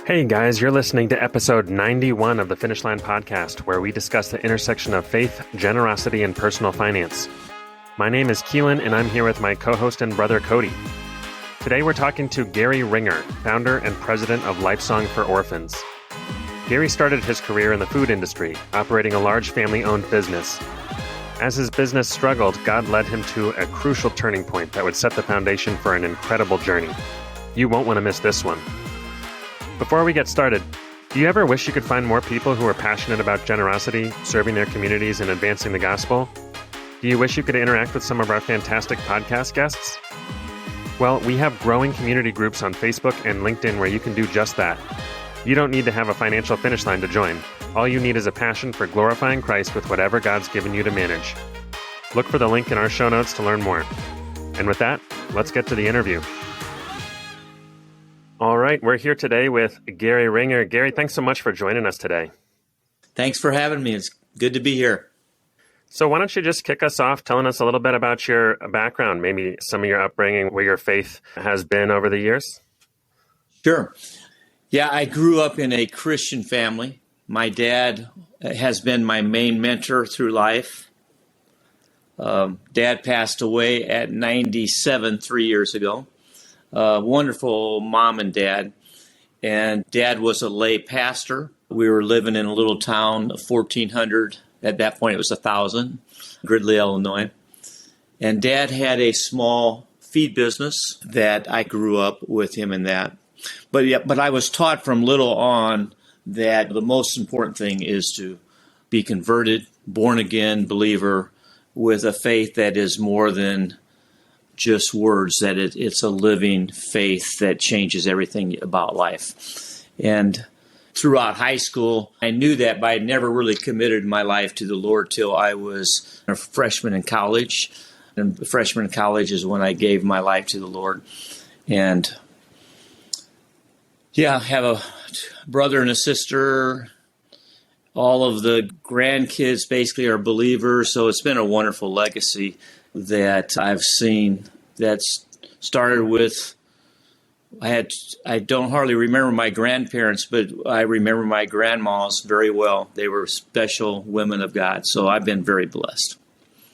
Hey guys, you're listening to episode 91 of the Finish Line podcast, where we discuss the intersection of faith, generosity, and personal finance. My name is Keelan, and I'm here with my co-host and brother Cody. Today we're talking to Gary Ringer, founder and president of Lifesong for Orphans. Gary started his career in the food industry, operating a large family-owned business. As his business struggled, God led him to a crucial turning point that would set the foundation for an incredible journey. You won't want to miss this one. Before we get started, do you ever wish you could find more people who are passionate about generosity, serving their communities, and advancing the gospel? Do you wish you could interact with some of our fantastic podcast guests? Well, we have growing community groups on Facebook and LinkedIn where you can do just that. You don't need to have a financial finish line to join. All you need is a passion for glorifying Christ with whatever God's given you to manage. Look for the link in our show notes to learn more. And with that, let's get to the interview. All right, we're here today with Gary Ringer. Gary, thanks so much for joining us today. Thanks for having me. It's good to be here. So why don't you just kick us off telling us a little bit about your background, maybe some of your upbringing, where your faith has been over the years? Sure. Yeah, I grew up in a Christian family. My dad has been my main mentor through life. Dad passed away at 97 3 years ago. Wonderful mom and dad. And dad was a lay pastor. We were living in a little town of 1,400. At that point, it was 1,000, Gridley, Illinois. And dad had a small feed business that I grew up with him in that. But I was taught from little on that the most important thing is to be converted, born again believer with a faith that is more than just words, that it's a living faith that changes everything about life. And throughout high school, I knew that, but I never really committed my life to the Lord till I was a freshman in college. And freshman in college is when I gave my life to the Lord. And yeah, I have a brother and a sister. All of the grandkids basically are believers, so it's been a wonderful legacy that I've seen that's started with, I don't hardly remember my grandparents, but I remember my grandmas very well. They were special women of God, so I've been very blessed.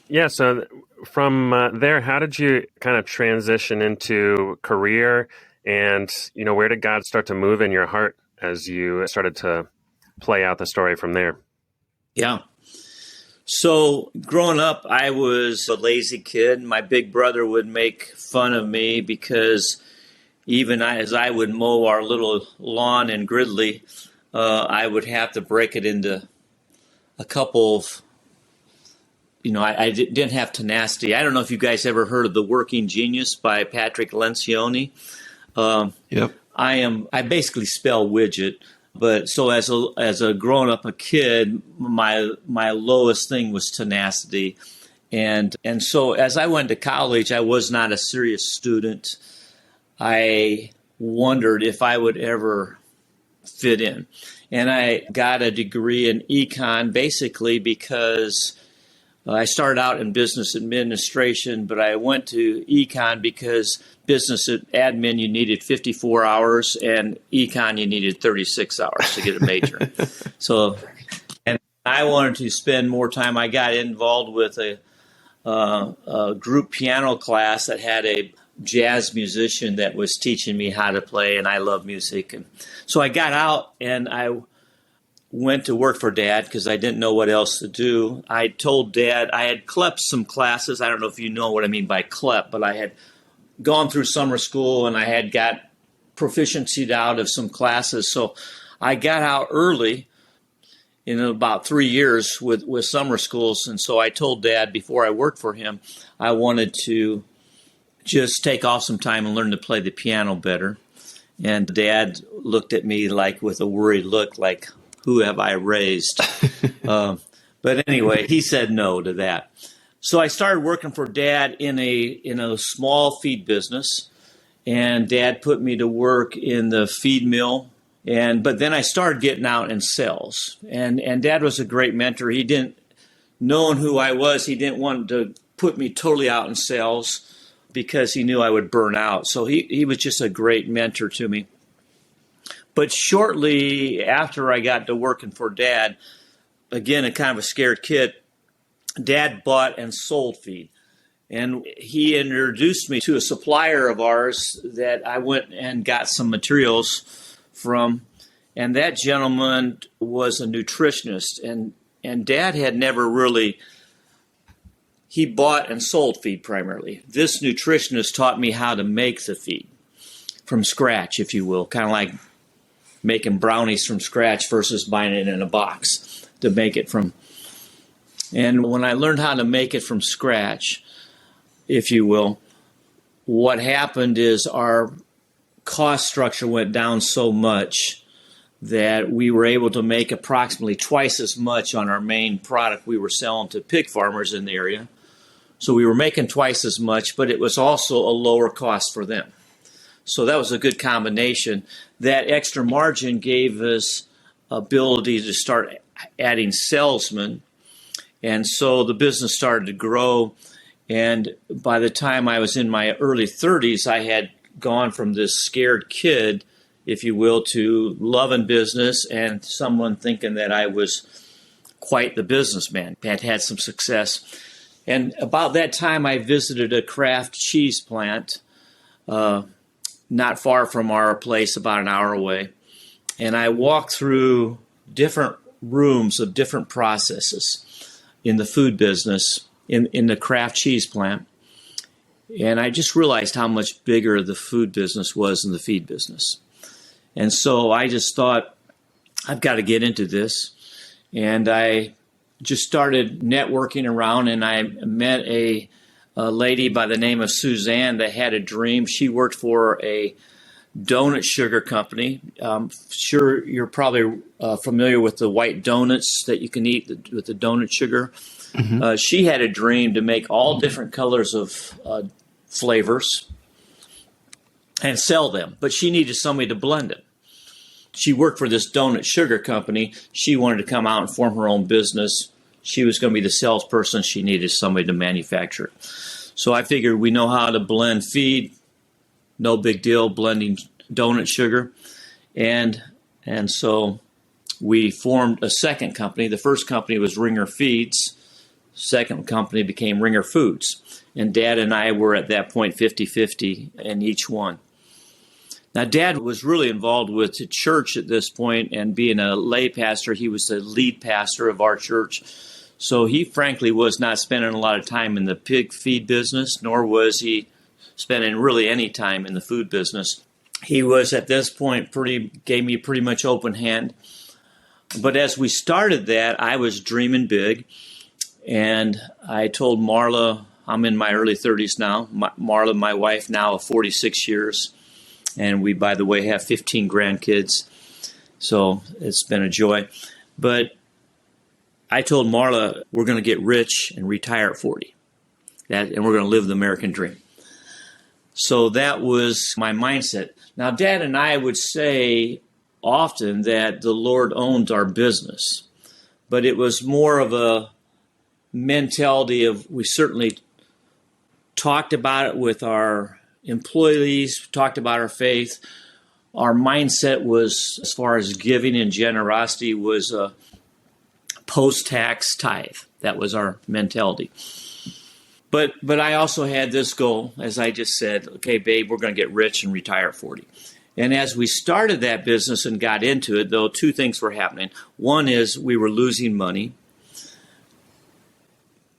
Yeah, so from there, how did you kind of transition into career, and where did God start to move in your heart as you started to play out the story from there? Yeah. So growing up, I was a lazy kid. My big brother would make fun of me because even as I would mow our little lawn in Gridley, I would have to break it into a couple of, I didn't have tenacity. I don't know if you guys ever heard of The Working Genius by Patrick Lencioni. Yep. I basically spell widget. But so as a growing up a kid, my lowest thing was tenacity, and so as I went to college, I was not a serious student. I wondered if I would ever fit in, and I got a degree in econ basically because I started out in business administration, but I went to econ because business admin, you needed 54 hours, and econ, you needed 36 hours to get a major. And I wanted to spend more time. I got involved with a group piano class that had a jazz musician that was teaching me how to play, and I love music. And so I got out, and I went to work for Dad because I didn't know what else to do. I told Dad I had clept some classes. I don't know if you know what I mean by clep, but I had gone through summer school and I had got proficiency out of some classes. So I got out early in about 3 years with summer schools. And so I told Dad before I worked for him, I wanted to just take off some time and learn to play the piano better. And Dad looked at me like with a worried look, like, who have I raised? But anyway, he said no to that. So I started working for Dad in a small feed business, and Dad put me to work in the feed mill. But then I started getting out in sales, and Dad was a great mentor. He didn't, knowing who I was, he didn't want to put me totally out in sales because he knew I would burn out. So he was just a great mentor to me. But shortly after I got to working for Dad, again, a kind of a scared kid, Dad bought and sold feed. And he introduced me to a supplier of ours that I went and got some materials from. And that gentleman was a nutritionist. And Dad had never really, he bought and sold feed primarily. This nutritionist taught me how to make the feed from scratch, if you will, kind of like making brownies from scratch versus buying it in a box to make it from. And when I learned how to make it from scratch, if you will, what happened is our cost structure went down so much that we were able to make approximately twice as much on our main product we were selling to pig farmers in the area. So we were making twice as much, but it was also a lower cost for them. So that was a good combination. That extra margin gave us ability to start adding salesmen. And so the business started to grow. And by the time I was in my early 30s, I had gone from this scared kid, if you will, to loving business and someone thinking that I was quite the businessman, had some success. And about that time, I visited a Kraft cheese plant not far from our place, about an hour away. And I walked through different rooms of different processes in the food business, in the Kraft cheese plant. And I just realized how much bigger the food business was than the feed business. And so I just thought, I've got to get into this. And I just started networking around, and I met a lady by the name of Suzanne that had a dream. She worked for a donut sugar company. Sure, you're probably familiar with the white donuts that you can eat with the donut sugar. Mm-hmm. She had a dream to make all different colors of flavors and sell them, but she needed somebody to blend it. She worked for this donut sugar company. She wanted to come out and form her own business. She was going to be the salesperson. She needed somebody to manufacture it. So I figured we know how to blend feed. No big deal, blending donut sugar. And so we formed a second company. The first company was Ringer Feeds. Second company became Ringer Foods. And Dad and I were at that point 50-50 in each one. Now, Dad was really involved with the church at this point, and being a lay pastor, he was the lead pastor of our church. So he, frankly, was not spending a lot of time in the pig feed business, nor was he spending really any time in the food business. He was, at this point, gave me pretty much open hand. But as we started that, I was dreaming big, and I told Marla, I'm in my early 30s now, Marla, my wife, now of 46 years. And we, by the way, have 15 grandkids. So it's been a joy. But I told Marla, we're going to get rich and retire at 40. And we're going to live the American dream. So that was my mindset. Now, Dad and I would say often that the Lord owned our business. But it was more of a mentality of, we certainly talked about it with our employees, talked about our faith. Our mindset was, as far as giving and generosity, was a post-tax tithe. That was our mentality. But I also had this goal, as I just said, okay, babe, we're going to get rich and retire at 40. And as we started that business and got into it, though, two things were happening. One is we were losing money.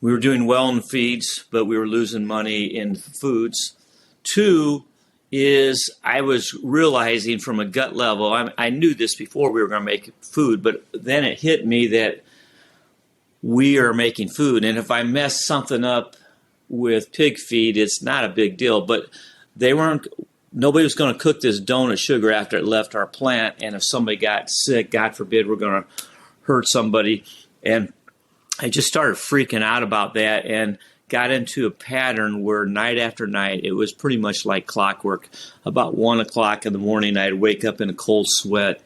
We were doing well in feeds, but we were losing money in foods. Two is I was realizing from a gut level, I knew this before we were going to make food, but then it hit me that we are making food. And if I mess something up with pig feed, it's not a big deal. But nobody was going to cook this donut sugar after it left our plant. And if somebody got sick, God forbid, we're going to hurt somebody. And I just started freaking out about that and got into a pattern where night after night, it was pretty much like clockwork. About 1 o'clock in the morning, I'd wake up in a cold sweat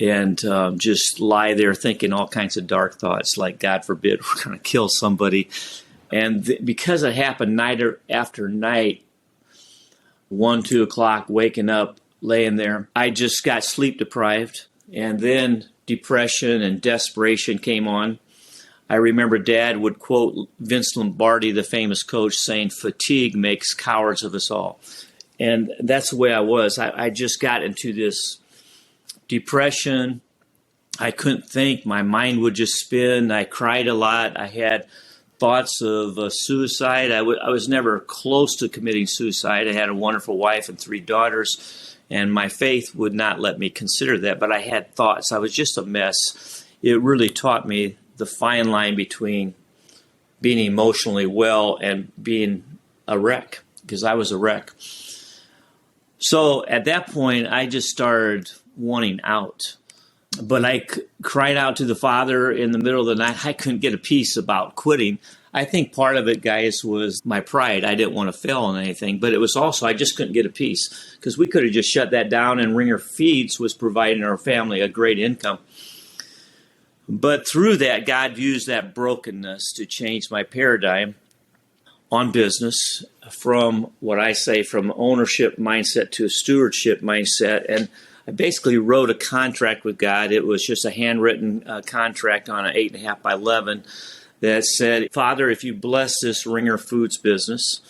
and just lie there thinking all kinds of dark thoughts, like, God forbid, we're going to kill somebody. And because it happened night after night, 1, 2 o'clock, waking up, laying there. I just got sleep deprived, and then depression and desperation came on. I remember Dad would quote Vince Lombardi, the famous coach, saying, "Fatigue makes cowards of us all." And that's the way I was. I just got into this depression. I couldn't think. My mind would just spin. I cried a lot. I had thoughts of suicide. I was never close to committing suicide. I had a wonderful wife and 3 daughters, and my faith would not let me consider that. But I had thoughts. I was just a mess. It really taught me the fine line between being emotionally well and being a wreck, because I was a wreck. So at that point, I just started wanting out. But I cried out to the Father in the middle of the night. I couldn't get a peace about quitting. I think part of it, guys, was my pride. I didn't want to fail on anything. But it was also I just couldn't get a peace, because we could have just shut that down, and Ringer Feeds was providing our family a great income. But through that, God used that brokenness to change my paradigm on business from what I say from ownership mindset to a stewardship mindset. And I basically wrote a contract with God. It was just a handwritten contract on an 8.5 by 11 that said, "Father, if you bless this Ringer Foods business,"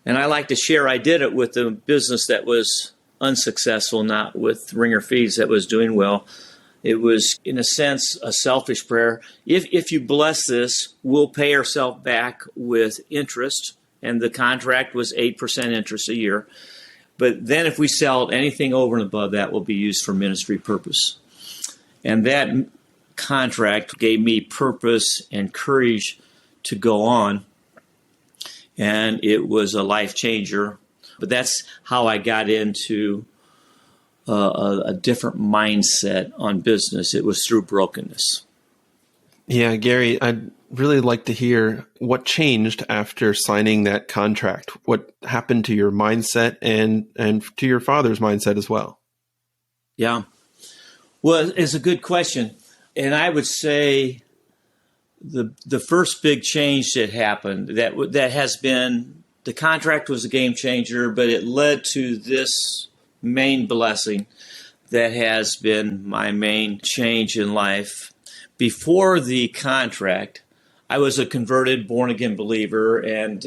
and I like to share, I did it with a business that was unsuccessful, not with Ringer Feeds that was doing well. It was, in a sense, a selfish prayer. If you bless this, we'll pay ourselves back with interest. And the contract was 8% interest a year. But then if we sell anything over and above that, will be used for ministry purpose. And that contract gave me purpose and courage to go on. And it was a life changer. But that's how I got into a different mindset on business. It was through brokenness. Yeah, Gary, I'd really like to hear what changed after signing that contract. What happened to your mindset and to your father's mindset as well? Yeah. Well, it's a good question. And I would say the first big change that happened, that has been, the contract was a game changer, but it led to this main blessing that has been my main change in life. Before the contract, I was a converted, born-again believer, and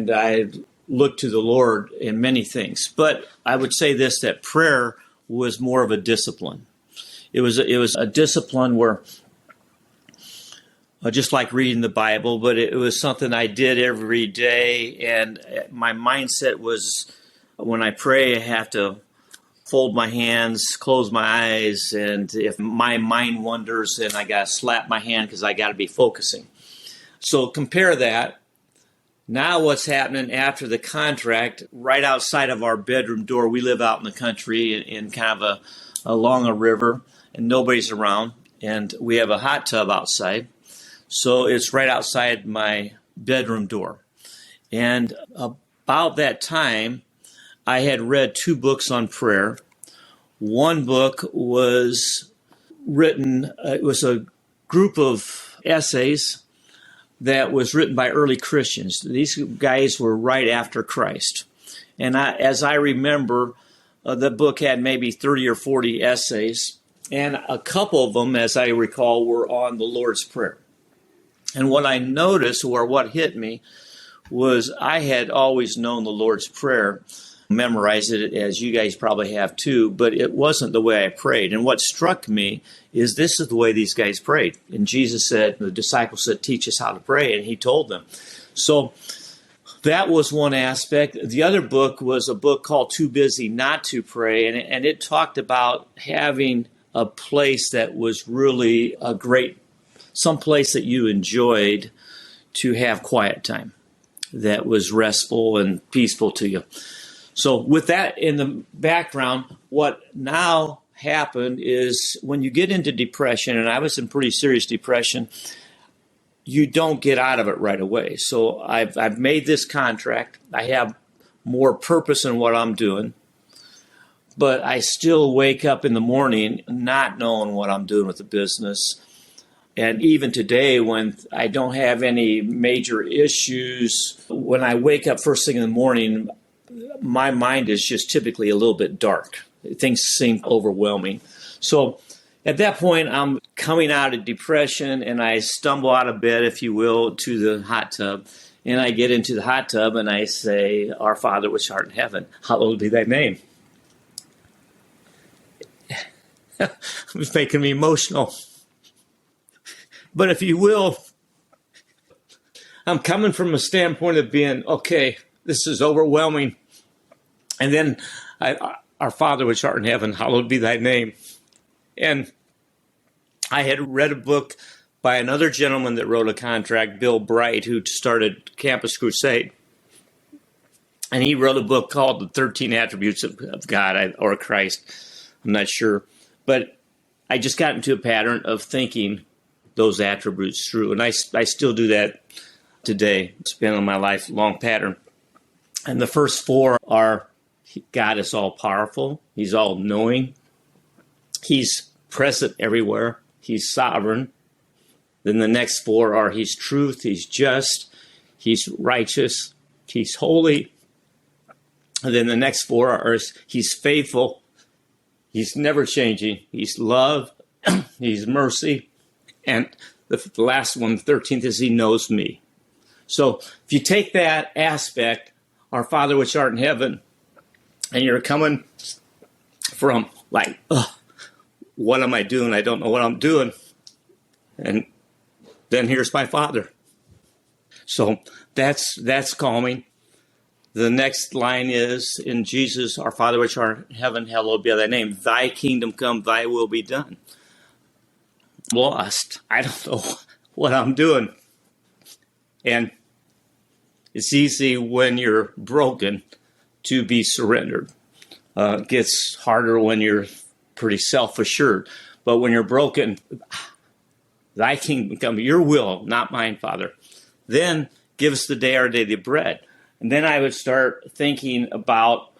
I looked to the Lord in many things. But I would say this, that prayer was more of a discipline. It was a discipline where, just like reading the Bible, but it was something I did every day. And my mindset was, when I pray, I have to fold my hands, close my eyes, and if my mind wanders, then I got to slap my hand because I got to be focusing. So compare that. Now what's happening after the contract, right outside of our bedroom door, we live out in the country in kind of along a river, and nobody's around, and we have a hot tub outside. So it's right outside my bedroom door. And about that time, I had read 2 books on prayer. One book was written, it was a group of essays that was written by early Christians. These guys were right after Christ. And as I remember, the book had maybe 30 or 40 essays, and a couple of them, as I recall, were on the Lord's Prayer. And what I noticed, or what hit me, was I had always known the Lord's Prayer, memorized it, as you guys probably have too, but it wasn't the way I prayed. And what struck me is this is the way these guys prayed. And Jesus said, the disciples said, "Teach us how to pray," and he told them. So that was one aspect. The other book was a book called Too Busy Not to Pray, and it talked about having a place that was really a great, some place that you enjoyed to have quiet time that was restful and peaceful to you. So with that in the background, what now happened is when you get into depression, and I was in pretty serious depression, you don't get out of it right away. So I've made this contract. I have more purpose in what I'm doing, but I still wake up in the morning not knowing what I'm doing with the business. And even today, when I don't have any major issues, when I wake up first thing in the morning, my mind is just typically a little bit dark. things seemed overwhelming. So at that point, I'm coming out of depression, and I stumble out of bed, if you will, to the hot tub. And I get into the hot tub, and I say, Our Father which art in heaven, hallowed be thy name. It's making me emotional. But if you will, I'm coming from a standpoint of being, okay, this is overwhelming. And then, Our Father which art in heaven, hallowed be thy name. And I had read a book by another gentleman that wrote a contract, Bill Bright, who started Campus Crusade. And he wrote a book called The 13 Attributes of God or Christ. I'm not sure. But I just got into a pattern of thinking those attributes through. And I still do that today. It's been on my lifelong pattern. And the first four are God is all powerful. He's all knowing. He's present everywhere. He's sovereign. Then the next four are He's truth. He's just. He's righteous. He's holy. And then the next four are He's faithful. He's never changing. He's love. He's mercy. And the last one, the 13th, is He knows me. So if you take that aspect, Our Father which art in heaven, and you're coming from like, what am I doing? I don't know what I'm doing. And then here's my Father. So that's calming. The next line is in Jesus, Our Father which art in heaven, hallowed be thy name. Thy kingdom come, thy will be done. Lost. I don't know what I'm doing. And it's easy when you're broken to be surrendered. It gets harder when you're pretty self-assured. But when you're broken, thy kingdom come, your will, not mine, Father. Then give us the day our daily bread. And then I would start thinking about,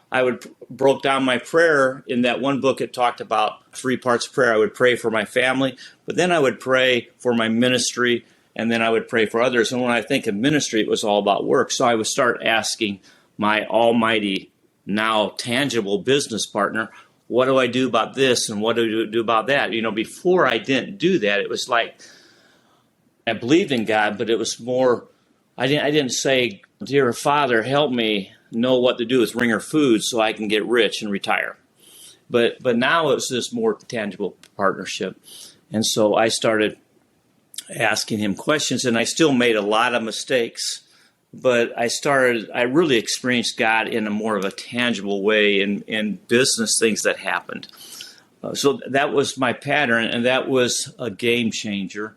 broke down my prayer. In that one book, it talked about 3 parts of prayer. I would pray for my family, but then I would pray for my ministry, and then I would pray for others. And when I think of ministry, it was all about work. So I would start asking my almighty, now tangible business partner, what do I do about this, and what do I do about that? You know, before I didn't do that, it was like I believed in God, but it was more, I didn't say, Dear Father, help me know what to do with Ringer Foods so I can get rich and retire. But now it's this more tangible partnership. And so I started asking Him questions, and I still made a lot of mistakes. But I really experienced God in a more of a tangible way in business things that happened. So that was my pattern, and that was a game changer.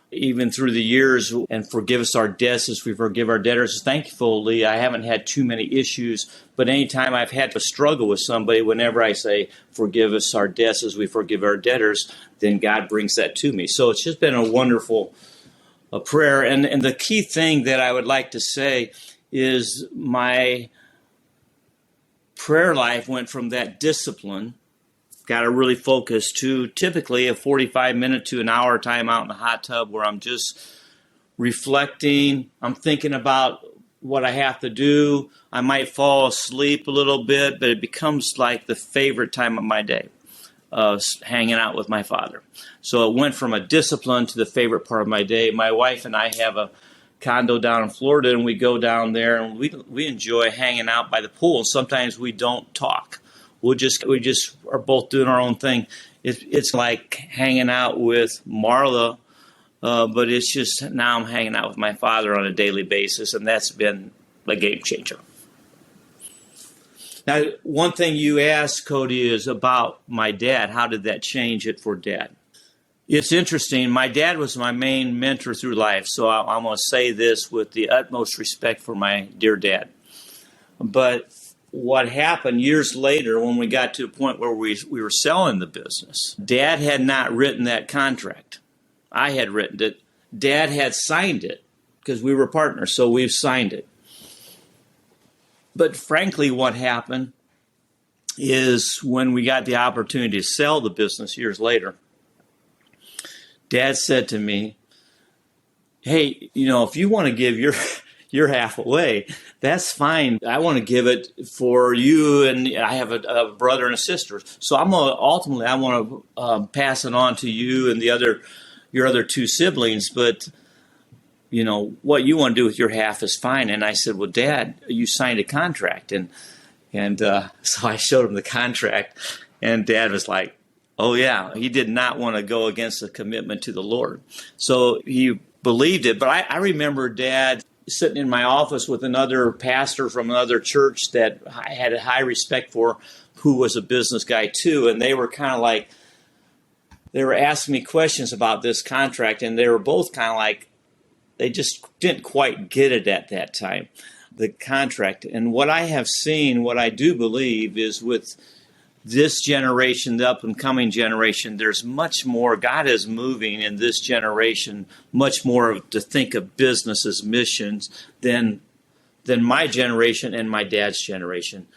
Even through the years, and forgive us our debts as we forgive our debtors. Thankfully, I haven't had too many issues, but anytime I've had to struggle with somebody, whenever I say, forgive us our debts as we forgive our debtors, then God brings that to me. So it's just been a wonderful prayer. And the key thing that I would like to say is my prayer life went from that discipline, got to really focus, to typically a 45-minute to an hour time out in the hot tub where I'm just reflecting. I'm thinking about what I have to do. I might fall asleep a little bit, but it becomes like the favorite time of my day, hanging out with my Father. So it went from a discipline to the favorite part of my day. My wife and I have a condo down in Florida, and we go down there, and we enjoy hanging out by the pool. Sometimes we don't talk. We just are both doing our own thing. It's like hanging out with Marla, but it's just now I'm hanging out with my Father on a daily basis, and that's been a game changer. Now, one thing you asked, Cody, is about my dad. How did that change it for Dad? It's interesting. My dad was my main mentor through life, so I'm going to say this with the utmost respect for my dear dad. But what happened years later when we got to a point where we were selling the business, Dad had not written that contract. I had written it. Dad had signed it because we were partners, so we've signed it. But frankly, what happened is when we got the opportunity to sell the business years later, Dad said to me, hey, if you want to give you're half away. That's fine. I want to give it for you, and I have a brother and a sister. So I want to pass it on to you and your other two siblings. But what you want to do with your half is fine. And I said, well, Dad, you signed a contract, and so I showed him the contract, and Dad was like, oh yeah, he did not want to go against the commitment to the Lord. So he believed it. But I remember Dad sitting in my office with another pastor from another church that I had a high respect for, who was a business guy too. And they were kind of like, they were asking me questions about this contract, and they were both kind of like, they just didn't quite get it at that time, the contract. And what I have seen, what I do believe is with this generation, the up and coming generation, there's much more. God is moving in this generation much more to think of business as missions than my generation and my dad's generation.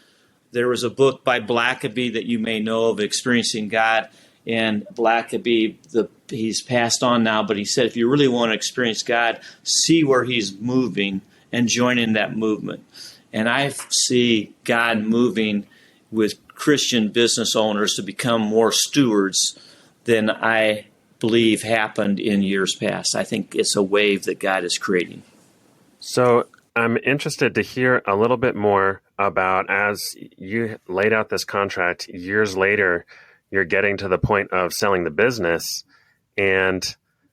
There was a book by Blackaby that you may know of, Experiencing God. And Blackaby, he's passed on now, but he said, if you really want to experience God, see where he's moving and join in that movement. And I see God moving with Christian business owners to become more stewards than I believe happened in years past. I think it's a wave that God is creating. So I'm interested to hear a little bit more about, as you laid out this contract, years later, you're getting to the point of selling the business. And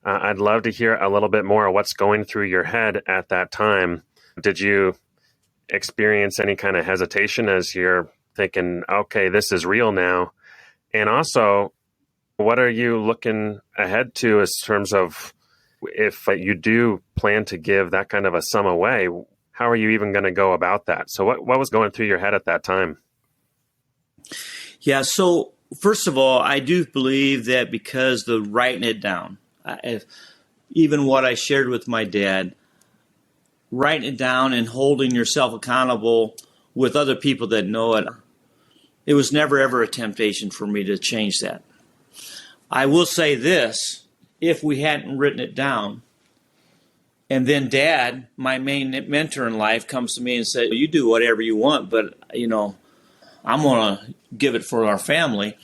I'd love to hear a little bit more of what's going through your head at that time. Did you experience any kind of hesitation as you're thinking, okay, this is real now? And also, what are you looking ahead to in terms of, if you do plan to give that kind of a sum away, how are you even going to go about that? So what was going through your head at that time? Yeah, so first of all, I do believe that because the writing it down, even what I shared with my dad, writing it down and holding yourself accountable with other people that know it, it was never, ever a temptation for me to change that. I will say this, if we hadn't written it down, and then Dad, my main mentor in life, comes to me and said, you do whatever you want, but, I'm going to give it for our family.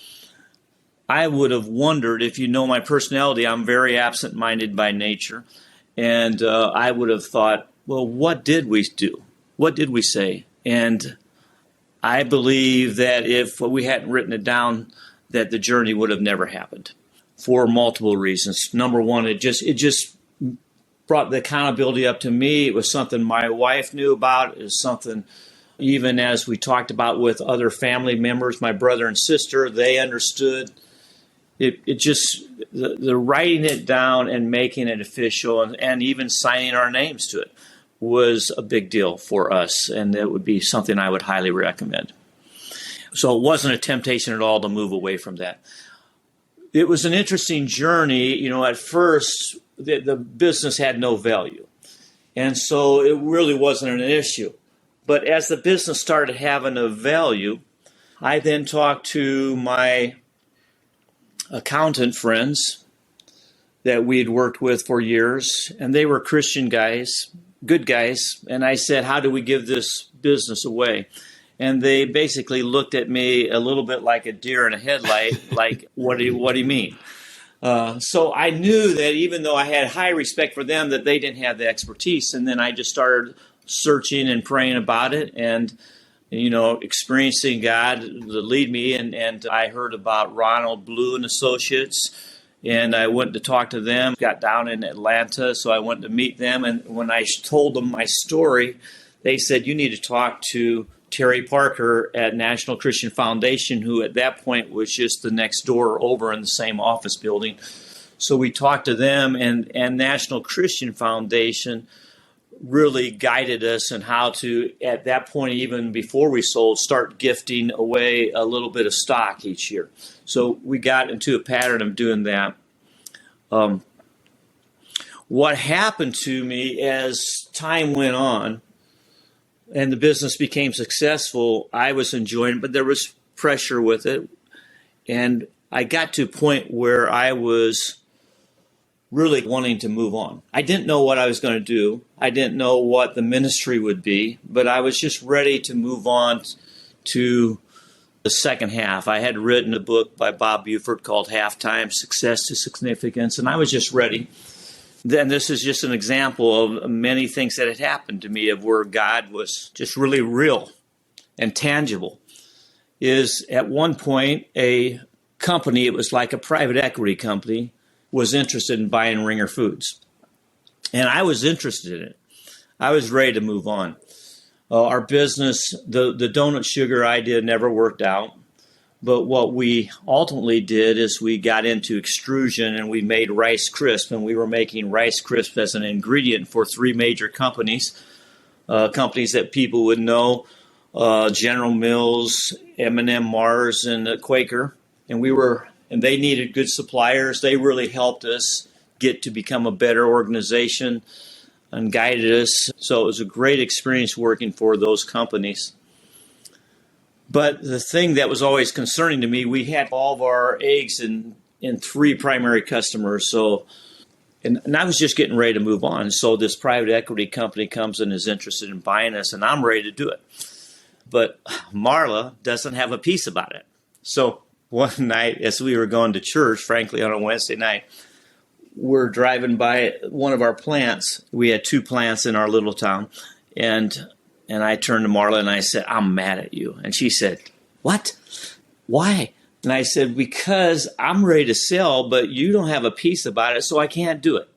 I would have wondered, if you know my personality, I'm very absent-minded by nature, and I would have thought, well, what did we do? What did we say? And I believe that if we hadn't written it down, that the journey would have never happened for multiple reasons. Number one, it just brought the accountability up to me. It was something my wife knew about. It was something, even as we talked about with other family members, my brother and sister, they understood. It just, the writing it down and making it official and even signing our names to it was a big deal for us, and it would be something I would highly recommend. So it wasn't a temptation at all to move away from that. It was an interesting journey. At first, the business had no value, and so it really wasn't an issue. But as the business started having a value, I then talked to my accountant friends that we had worked with for years, and they were Christian guys, good guys, and I said, how do we give this business away? And they basically looked at me a little bit like a deer in a headlight, like, what do you mean? So I knew that even though I had high respect for them, that they didn't have the expertise. And then I just started searching and praying about it and, experiencing God to lead me. And I heard about Ronald Blue and Associates, and I went to talk to them, got down in Atlanta, so I went to meet them. And when I told them my story, they said, you need to talk to Terry Parker at National Christian Foundation, who at that point was just the next door over in the same office building. So we talked to them, and National Christian Foundation really guided us in how to, at that point, even before we sold, start gifting away a little bit of stock each year. So we got into a pattern of doing that. What happened to me as time went on and the business became successful, I was enjoying it, but there was pressure with it. And I got to a point where I was really wanting to move on. I didn't know what I was going to do. I didn't know what the ministry would be, but I was just ready to move on to the second half. I had written a book by Bob Buford called Halftime, Success to Significance, and I was just ready. Then this is just an example of many things that had happened to me of where God was just really real and tangible. Is at one point a company, it was like a private equity company, was interested in buying Ringer Foods. And I was interested in it. I was ready to move on. Our business, the donut sugar idea never worked out. But what we ultimately did is we got into extrusion and we made Rice Crisp. And we were making Rice Crisp as an ingredient for three major companies, companies that people would know, General Mills, M&M Mars, and Quaker. And they needed good suppliers. They really helped us get to become a better organization and guided us. So it was a great experience working for those companies. But the thing that was always concerning to me, we had all of our eggs in three primary customers. And I was just getting ready to move on. So this private equity company comes and is interested in buying us, and I'm ready to do it. But Marla doesn't have a piece about it. So one night, as we were going to church, frankly, on a Wednesday night, we're driving by one of our plants. We had two plants in our little town. And I turned to Marla and I said, "I'm mad at you." And she said, "What? Why?" And I said, "Because I'm ready to sell, but you don't have a piece about it, so I can't do it.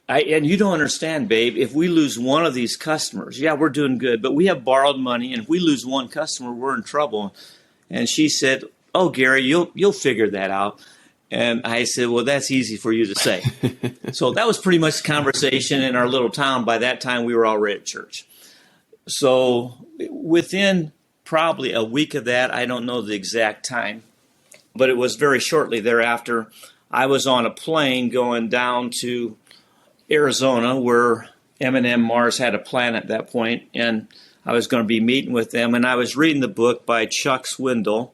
And you don't understand, babe, if we lose one of these customers, yeah, we're doing good, but we have borrowed money, and if we lose one customer, we're in trouble." And she said, "Oh, Gary, you'll figure that out." And I said, "Well, that's easy for you to say." So that was pretty much the conversation in our little town. By that time, we were already at church. So within probably a week of that, I don't know the exact time, but it was very shortly thereafter, I was on a plane going down to Arizona, where M&M Mars had a plant at that point, and I was going to be meeting with them. And I was reading the book by Chuck Swindoll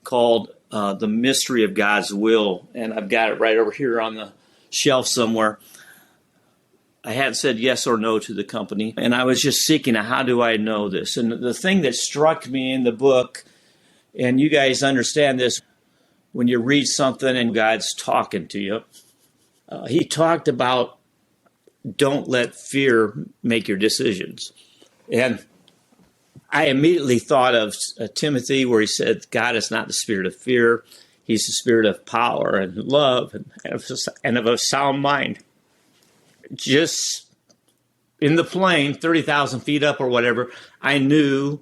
called The Mystery of God's Will, and I've got it right over here on the shelf somewhere. I had said yes or no to the company, and I was just seeking how do I know this? And the thing that struck me in the book, and you guys understand this, when you read something and God's talking to you, he talked about don't let fear make your decisions. And I immediately thought of Timothy, where he said, God is not the spirit of fear. He's the spirit of power and love and of a sound mind. Just in the plane, 30,000 feet up or whatever, I knew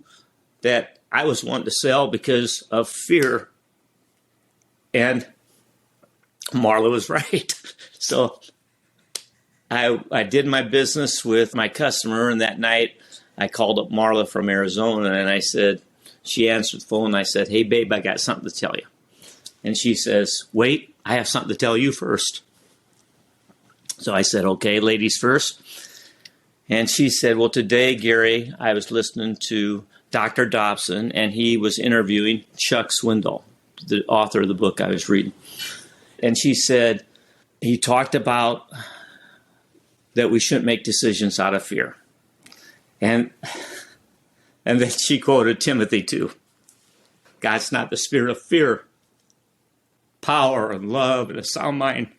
that I was wanting to sell because of fear. And Marla was right. So I did my business with my customer, and that night I called up Marla from Arizona, and I said, she answered the phone, and I said, "Hey, babe, I got something to tell you." And she says, "Wait, I have something to tell you first." So I said, "Okay, ladies first." And she said, "Well, today, Gary, I was listening to Dr. Dobson, and he was interviewing Chuck Swindoll, the author of the book I was reading." And she said, he talked about that we shouldn't make decisions out of fear. And then she quoted Timothy too. God's not the spirit of fear, power and love and a sound mind.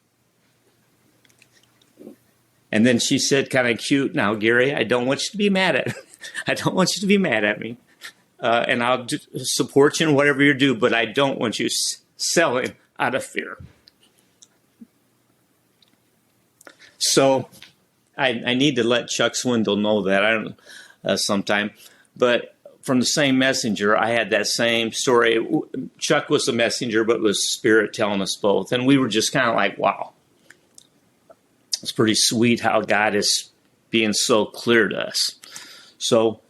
And then she said, kind of cute, "Now, Gary, I don't want you to be mad at me. I don't want you to be mad at me. And I'll support you in whatever you do, but I don't want you selling out of fear." So I need to let Chuck Swindoll know that. I don't sometime. But from the same messenger, I had that same story. Chuck was the messenger, but it was Spirit telling us both. And we were just kind of like, wow. It's pretty sweet how God is being so clear to us. So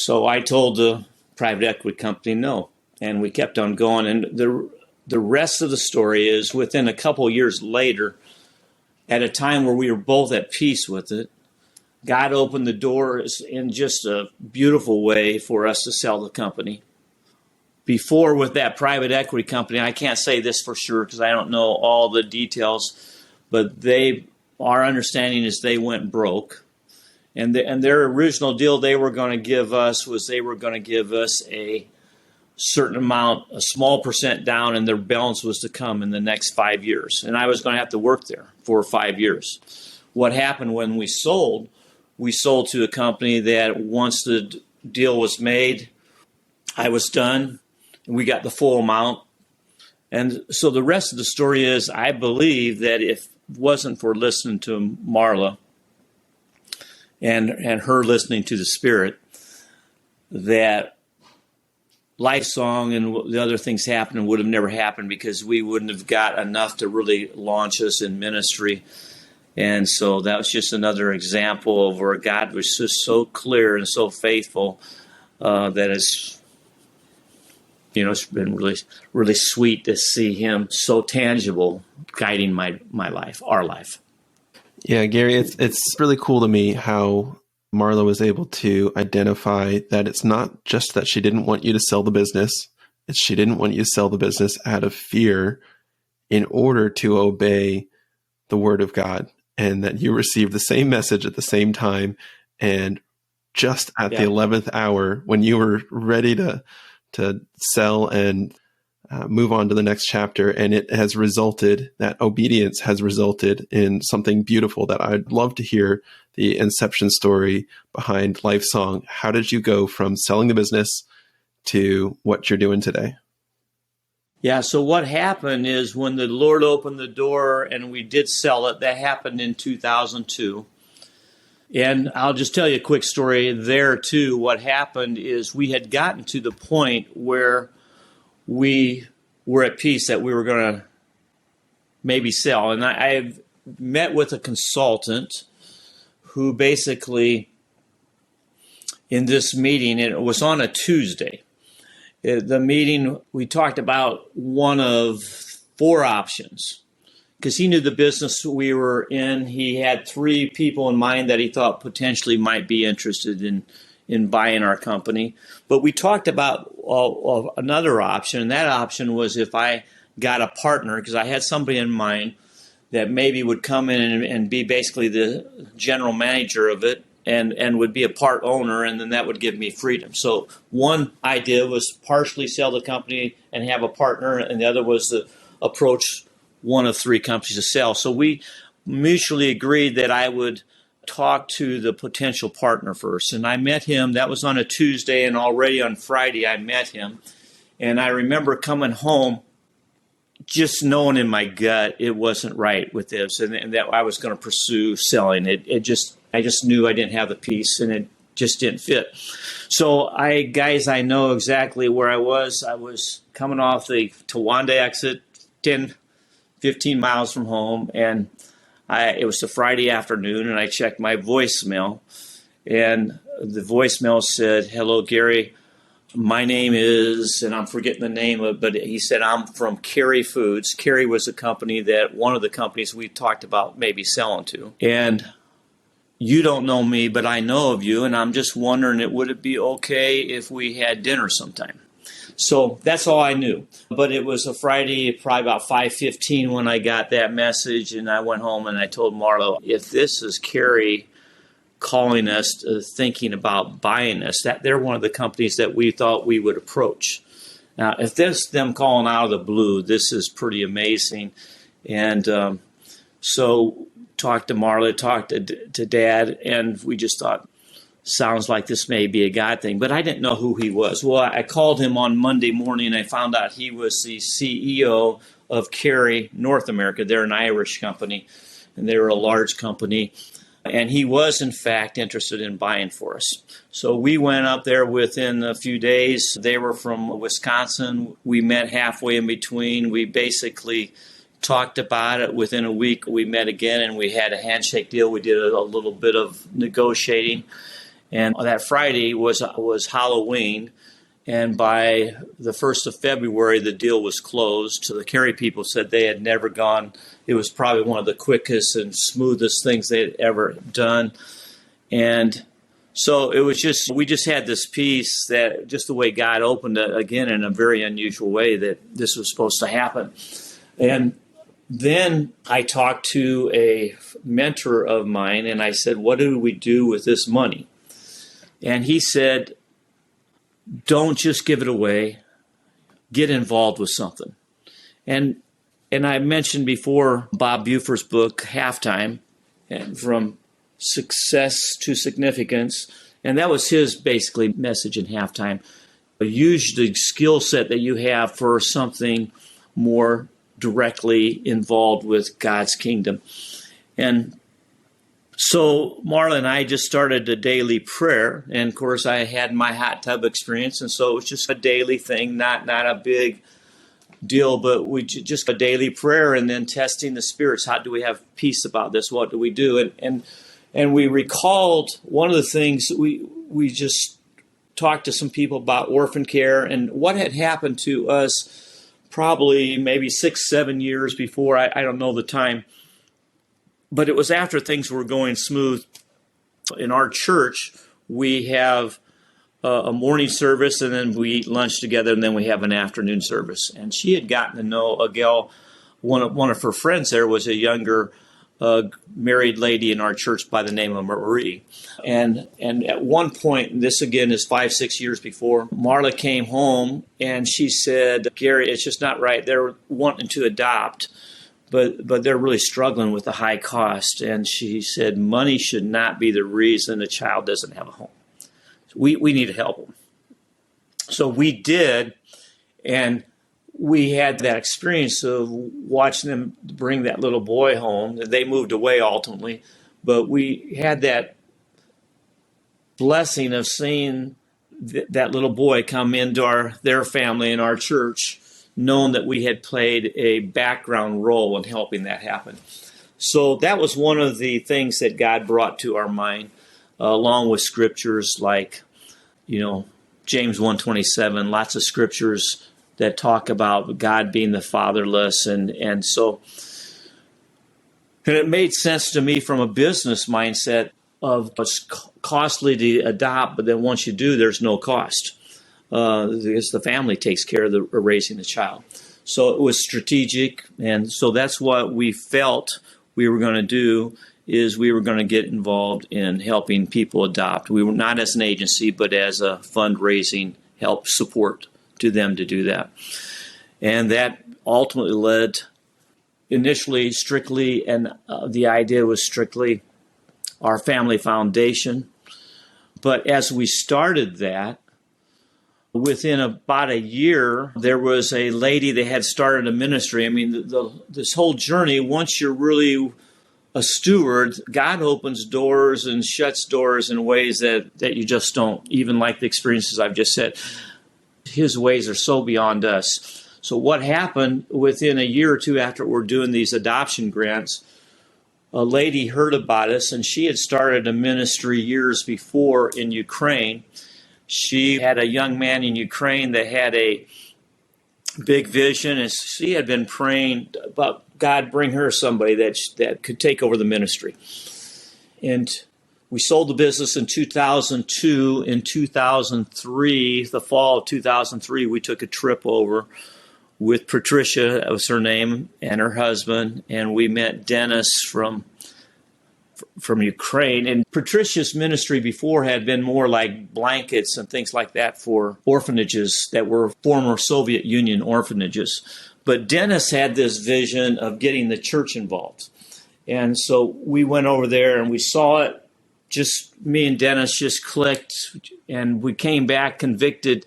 I told the private equity company no, and we kept on going. And the rest of the story is within a couple of years later, at a time where we were both at peace with it, God opened the doors in just a beautiful way for us to sell the company. Before, with that private equity company, I can't say this for sure because I don't know all the details, but our understanding is they went broke. And their original deal they were going to give us was they were going to give us a certain amount, a small percent down, and their balance was to come in the next 5 years. And I was going to have to work there for 5 years. What happened when we sold to a company that once the deal was made, I was done, and we got the full amount. And so the rest of the story is, I believe that if it wasn't for listening to Marla and her listening to the Spirit, that Lifesong and the other things happening would have never happened, because we wouldn't have got enough to really launch us in ministry. And so that was just another example of where God was just so clear and so faithful that it's been really, really sweet to see him so tangible guiding my life, our life. Yeah, Gary, it's really cool to me how Marla was able to identify that it's not just that she didn't want you to sell the business. It's she didn't want you to sell the business out of fear in order to obey the word of God, and that you received the same message at the same time. And just at the 11th hour, when you were ready to sell and move on to the next chapter, and it has resulted, that obedience has resulted in something beautiful that I'd love to hear the inception story behind Lifesong. How did you go from selling the business to what you're doing today? Yeah, so what happened is when the Lord opened the door and we did sell it, that happened in 2002. And I'll just tell you a quick story there too. What happened is we had gotten to the point where we were at peace that we were going to maybe sell. And I've met with a consultant who basically, in this meeting, and it was on a Tuesday, the meeting, we talked about one of 4 options, because he knew the business we were in. He had 3 people in mind that he thought potentially might be interested in buying our company. But we talked about another option, and that option was if I got a partner, because I had somebody in mind that maybe would come in and be basically the general manager of it, and would be a part owner, and then that would give me freedom. So one idea was partially sell the company and have a partner, and the other was to approach one of 3 companies to sell. So we mutually agreed that I would talk to the potential partner first. And I met him. That was on a Tuesday, and already on Friday I met him. And I remember coming home just knowing in my gut it wasn't right with this, and that I was going to pursue selling. I just knew I didn't have the peace, and it just didn't fit. So I know exactly where I was. I was coming off the Tawanda exit, 10, 15 miles from home, and it was a Friday afternoon, and I checked my voicemail, and the voicemail said, "Hello, Gary. My name is," and I'm forgetting the name of it, but he said, "I'm from Kerry Foods." Kerry was a company that one of the companies we talked about maybe selling to. "And you don't know me, but I know of you, and I'm just wondering, would it be okay if we had dinner sometime?" So that's all I knew. But it was a Friday, probably about 5:15 when I got that message, and I went home and I told Marlo, if this is Kerry calling us, thinking about buying us, that they're one of the companies that we thought we would approach. Now, if this them calling out of the blue, this is pretty amazing. And so talked to Marla, talked to Dad, and we just thought, sounds like this may be a God thing. But I didn't know who he was. Well, I called him on Monday morning, and I found out he was the CEO of Kerry North America. They're an Irish company, and they were a large company. And he was, in fact, interested in buying for us. So we went up there within a few days. They were from Wisconsin. We met halfway in between. We basically talked about it. Within a week, we met again, and we had a handshake deal. We did a little bit of negotiating. And that Friday was Halloween. And by the 1st of February, the deal was closed. So the Kerry people said they had never gone. It was probably one of the quickest and smoothest things they had ever done. And so it was we just had this peace that just the way God opened it, again, in a very unusual way, that this was supposed to happen. And then I talked to a mentor of mine, and I said, what do we do with this money? And he said, don't just give it away. Get involved with something. And I mentioned before Bob Buford's book, Halftime, and From Success to Significance. And that was his basically message in Halftime. Use the skill set that you have for something more directly involved with God's kingdom. And so Marla and I just started a daily prayer. And of course, I had my hot tub experience. And so it was just a daily thing, not a big deal, but we just a daily prayer and then testing the spirits. How do we have peace about this? What do we do? And we recalled one of the things we just talked to some people about orphan care and what had happened to us probably maybe 6-7 years before. I don't know the time, but it was after things were going smooth. In our church, we have a morning service, and then we eat lunch together, and then we have an afternoon service. And she had gotten to know a gal. One of her friends there was a younger married lady in our church by the name of Marie. And at one point, and this again is 5-6 years before, Marla came home and she said, Gary, it's just not right. They're wanting to adopt, but they're really struggling with the high cost. And she said, money should not be the reason a child doesn't have a home. We need to help them. So we did, and we had that experience of watching them bring that little boy home. They moved away ultimately, but we had that blessing of seeing that little boy come into their family in our church, knowing that we had played a background role in helping that happen. So that was one of the things that God brought to our mind, along with scriptures like, James 1:27, lots of scriptures that talk about God being the fatherless. And so it made sense to me from a business mindset of it's costly to adopt, but then once you do, there's no cost because the family takes care of raising the child. So it was strategic. And so that's what we felt we were going to do, is we were going to get involved in helping people adopt. We were not as an agency, but as a fundraising help support to them to do that. And that ultimately led initially strictly, and the idea was strictly our family foundation. But as we started that, within about a year, there was a lady that had started a ministry. I mean, this whole journey, once you're really a steward, God opens doors and shuts doors in ways that you just don't, even like the experiences I've just said. His ways are so beyond us. So what happened within a year or two after we're doing these adoption grants, a lady heard about us, and she had started a ministry years before in Ukraine. She had a young man in Ukraine that had a big vision, and she had been praying about God bring her somebody that could take over the ministry. And we sold the business in 2002. In 2003, the fall of 2003, we took a trip over with Patricia, that was her name, and her husband, and we met Dennis from Ukraine. And Patricia's ministry before had been more like blankets and things like that for orphanages that were former Soviet Union orphanages. But Dennis had this vision of getting the church involved. And so we went over there and we saw it. Just me and Dennis just clicked, and we came back convicted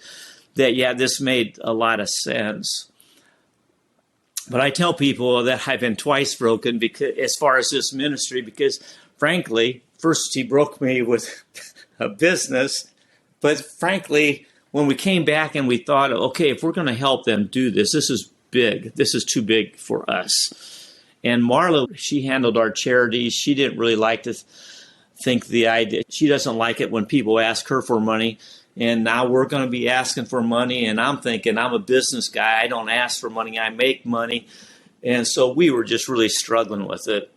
that, yeah, this made a lot of sense. But I tell people that I've been twice broken because, as far as this ministry, because frankly, first he broke me with a business, but frankly, when we came back and we thought, okay, if we're going to help them do this, this is big. This is too big for us. And Marla, she handled our charities. She didn't really like to think the idea. She doesn't like it when people ask her for money. And now we're going to be asking for money. And I'm thinking, I'm a business guy. I don't ask for money. I make money. And so we were just really struggling with it.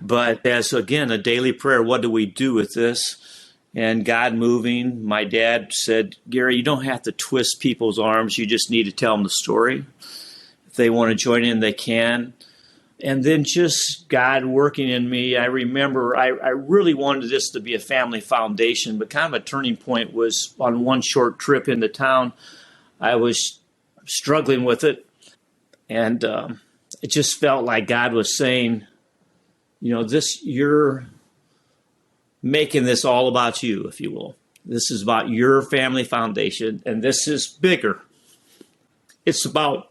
But as, again, a daily prayer, what do we do with this? And God moving, my dad said, Gary, you don't have to twist people's arms. You just need to tell them the story. If they want to join in, they can. And then just God working in me. I remember I really wanted this to be a family foundation, but kind of a turning point was on one short trip into town. I was struggling with it, and it just felt like God was saying, you're making this all about you, if you will. This is about your family foundation, and this is bigger. It's about,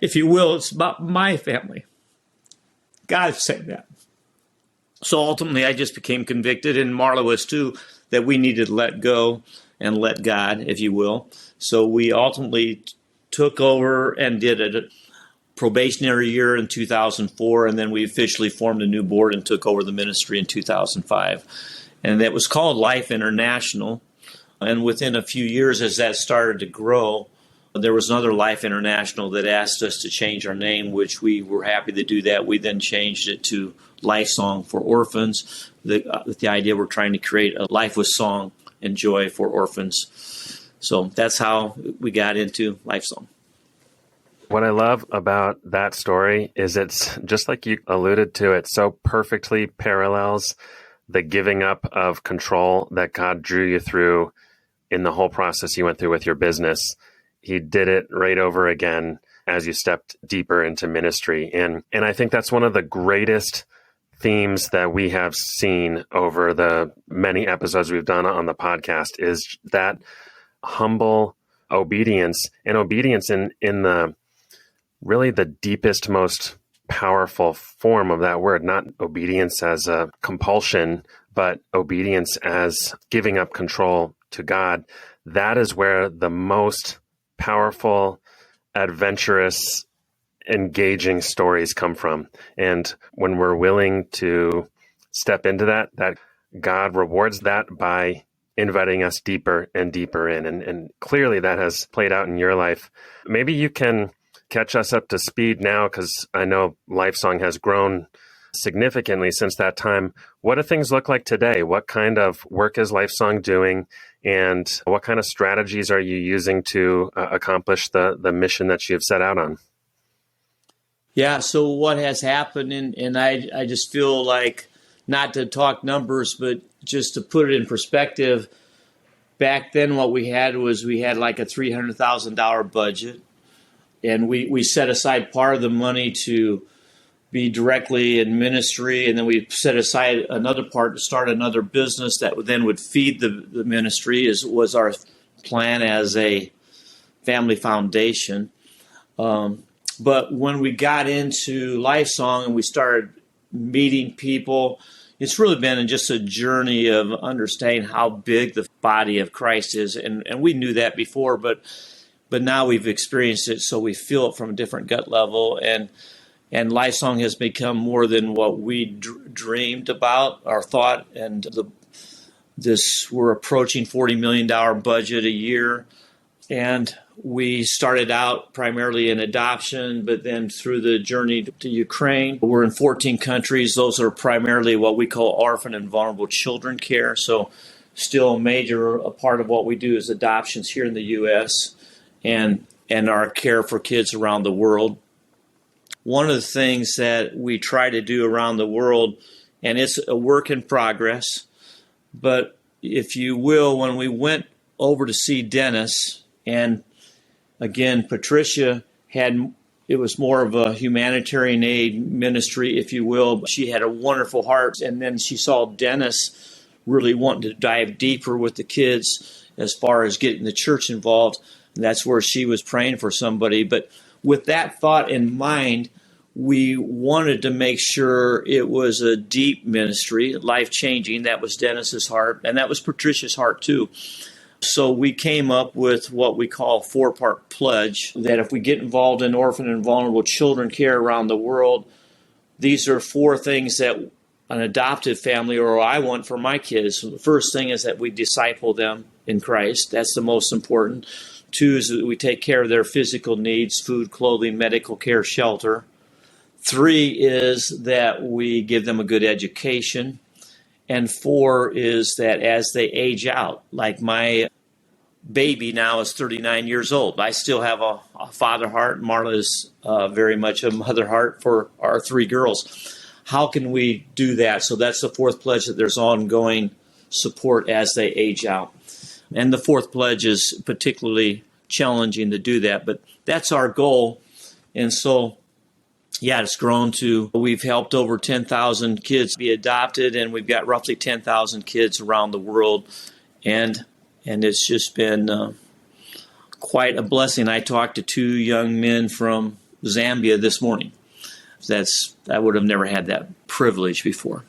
if you will, it's about my family. God said that. So ultimately, I just became convicted, and Marla was too, that we needed to let go and let God, if you will. So we ultimately took over and did a probationary year in 2004, and then we officially formed a new board and took over the ministry in 2005. And that was called Life International. And within a few years, as that started to grow, there was another Life International that asked us to change our name, which we were happy to do that. We then changed it to Lifesong for Orphans, with the idea we're trying to create a life with song and joy for orphans. So that's how we got into Lifesong. What I love about that story is it's just like you alluded to, it so perfectly parallels the giving up of control that God drew you through in the whole process you went through with your business. He did it right over again as you stepped deeper into ministry. And I think that's one of the greatest themes that we have seen over the many episodes we've done on the podcast is that humble obedience, and obedience in the really the deepest, most powerful form of that word, not obedience as a compulsion, but obedience as giving up control to God. That is where the most powerful, adventurous, engaging stories come from. And when we're willing to step into that God rewards that by inviting us deeper and deeper in. And clearly that has played out in your life. Maybe you can catch us up to speed now, because I know Lifesong has grown significantly since that time. What do things look like today? What kind of work is Lifesong doing? And what kind of strategies are you using to accomplish the mission that you've set out on? Yeah, so what has happened, and I just feel like, not to talk numbers, but just to put it in perspective, back then what we had like a $300,000 budget, and we set aside part of the money to be directly in ministry, and then we set aside another part to start another business that would feed the ministry, was our plan as a family foundation. But when we got into Lifesong and we started meeting people, it's really been just a journey of understanding how big the body of Christ is. And we knew that before, but now we've experienced it, so we feel it from a different gut level. And Lifesong has become more than what we dreamed about or thought. And we're approaching $40 million budget a year. And we started out primarily in adoption, but then through the journey to Ukraine, we're in 14 countries. Those are primarily what we call orphan and vulnerable children care. So still a part of what we do is adoptions here in the U.S. and our care for kids around the world. One of the things that we try to do around the world, and it's a work in progress, but if you will, when we went over to see Dennis, and again, Patricia it was more of a humanitarian aid ministry, if you will. She had a wonderful heart. And then she saw Dennis really wanting to dive deeper with the kids as far as getting the church involved. And that's where she was praying for somebody. But with that thought in mind, we wanted to make sure it was a deep ministry, life-changing. That was Dennis's heart. And that was Patricia's heart, too. So we came up with what we call a 4-part pledge, that if we get involved in orphan and vulnerable children care around the world, these are 4 things that an adopted family, or I want for my kids. So the first thing is that we disciple them in Christ. That's the most important. 2 is that we take care of their physical needs, food, clothing, medical care, shelter. 3 is that we give them a good education. And 4 is that as they age out, like my baby now is 39 years old. I still have a father heart. Marla is very much a mother heart for our 3 girls. How can we do that? So that's the 4th pledge, that there's ongoing support as they age out. And the 4th pledge is particularly challenging to do that, but that's our goal. And so, yeah, it's grown to, we've helped over 10,000 kids be adopted, and we've got roughly 10,000 kids around the world. And it's just been quite a blessing. I talked to 2 young men from Zambia this morning. I would have never had that privilege before.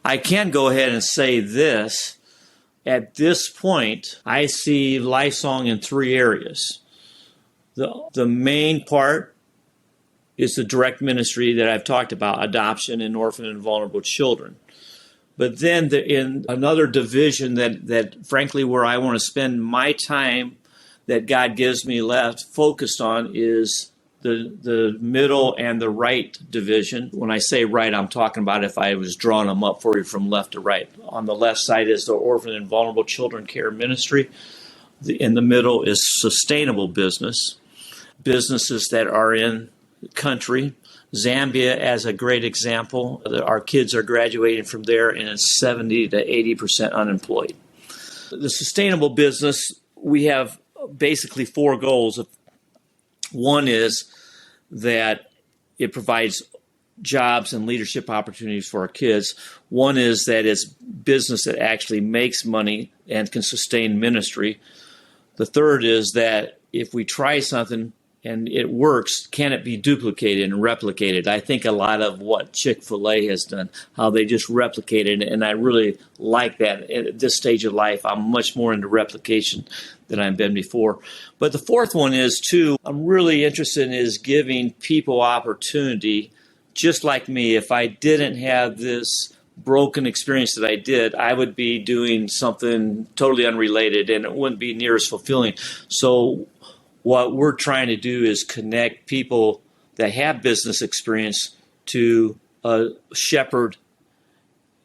I can go ahead and say this. At this point, I see Lifesong in 3 areas. The main part is the direct ministry that I've talked about, adoption and orphan and vulnerable children. But then in another division that frankly, where I want to spend my time that God gives me left focused on is the middle and the right division. When I say right, I'm talking about if I was drawing them up for you from left to right. On the left side is the orphan and vulnerable children care ministry. In the middle is sustainable business, businesses that are in the country. Zambia as a great example. Our kids are graduating from there, and it's 70 to 80% unemployed. The sustainable business, we have basically 4 goals. One is that it provides jobs and leadership opportunities for our kids. One is that it's business that actually makes money and can sustain ministry. The third is that if we try something and it works, can it be duplicated and replicated? I think a lot of what Chick-fil-A has done, how they just replicated, and I really like that. At this stage of life, I'm much more into replication than I've been before. But the 4th one is, too, I'm really interested in is giving people opportunity, just like me. If I didn't have this broken experience that I did, I would be doing something totally unrelated, and it wouldn't be near as fulfilling. So what we're trying to do is connect people that have business experience to shepherd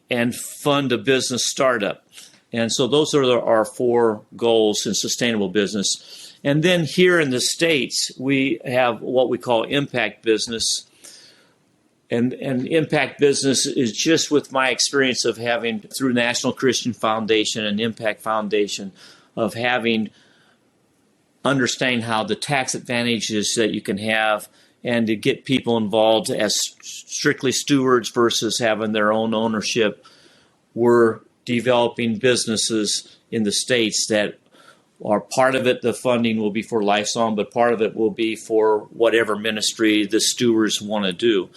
and fund a business startup. And so those are our 4 goals in sustainable business. And then here in the States, we have what we call impact business. And impact business is just with my experience of having, through National Christian Foundation and Impact Foundation, of having understand how the tax advantages that you can have and to get people involved as strictly stewards versus having their own ownership. We're developing businesses in the States that are part of it. The funding will be for Lifesong, but part of it will be for whatever ministry the stewards want to do.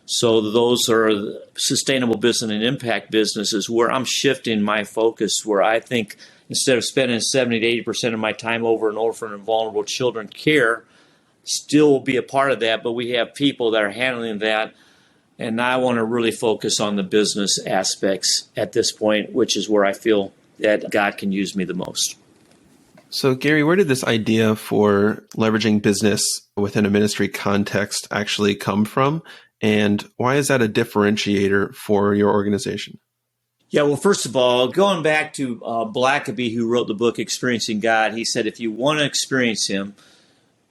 So those are sustainable business and impact businesses where I'm shifting my focus, where I think instead of spending 70 to 80% of my time over in orphan and vulnerable children care, still will be a part of that, but we have people that are handling that. And I want to really focus on the business aspects at this point, which is where I feel that God can use me the most. So, Gary, where did this idea for leveraging business within a ministry context actually come from? And why is that a differentiator for your organization? Yeah, well, first of all, going back to Blackaby, who wrote the book Experiencing God, he said, if you want to experience him,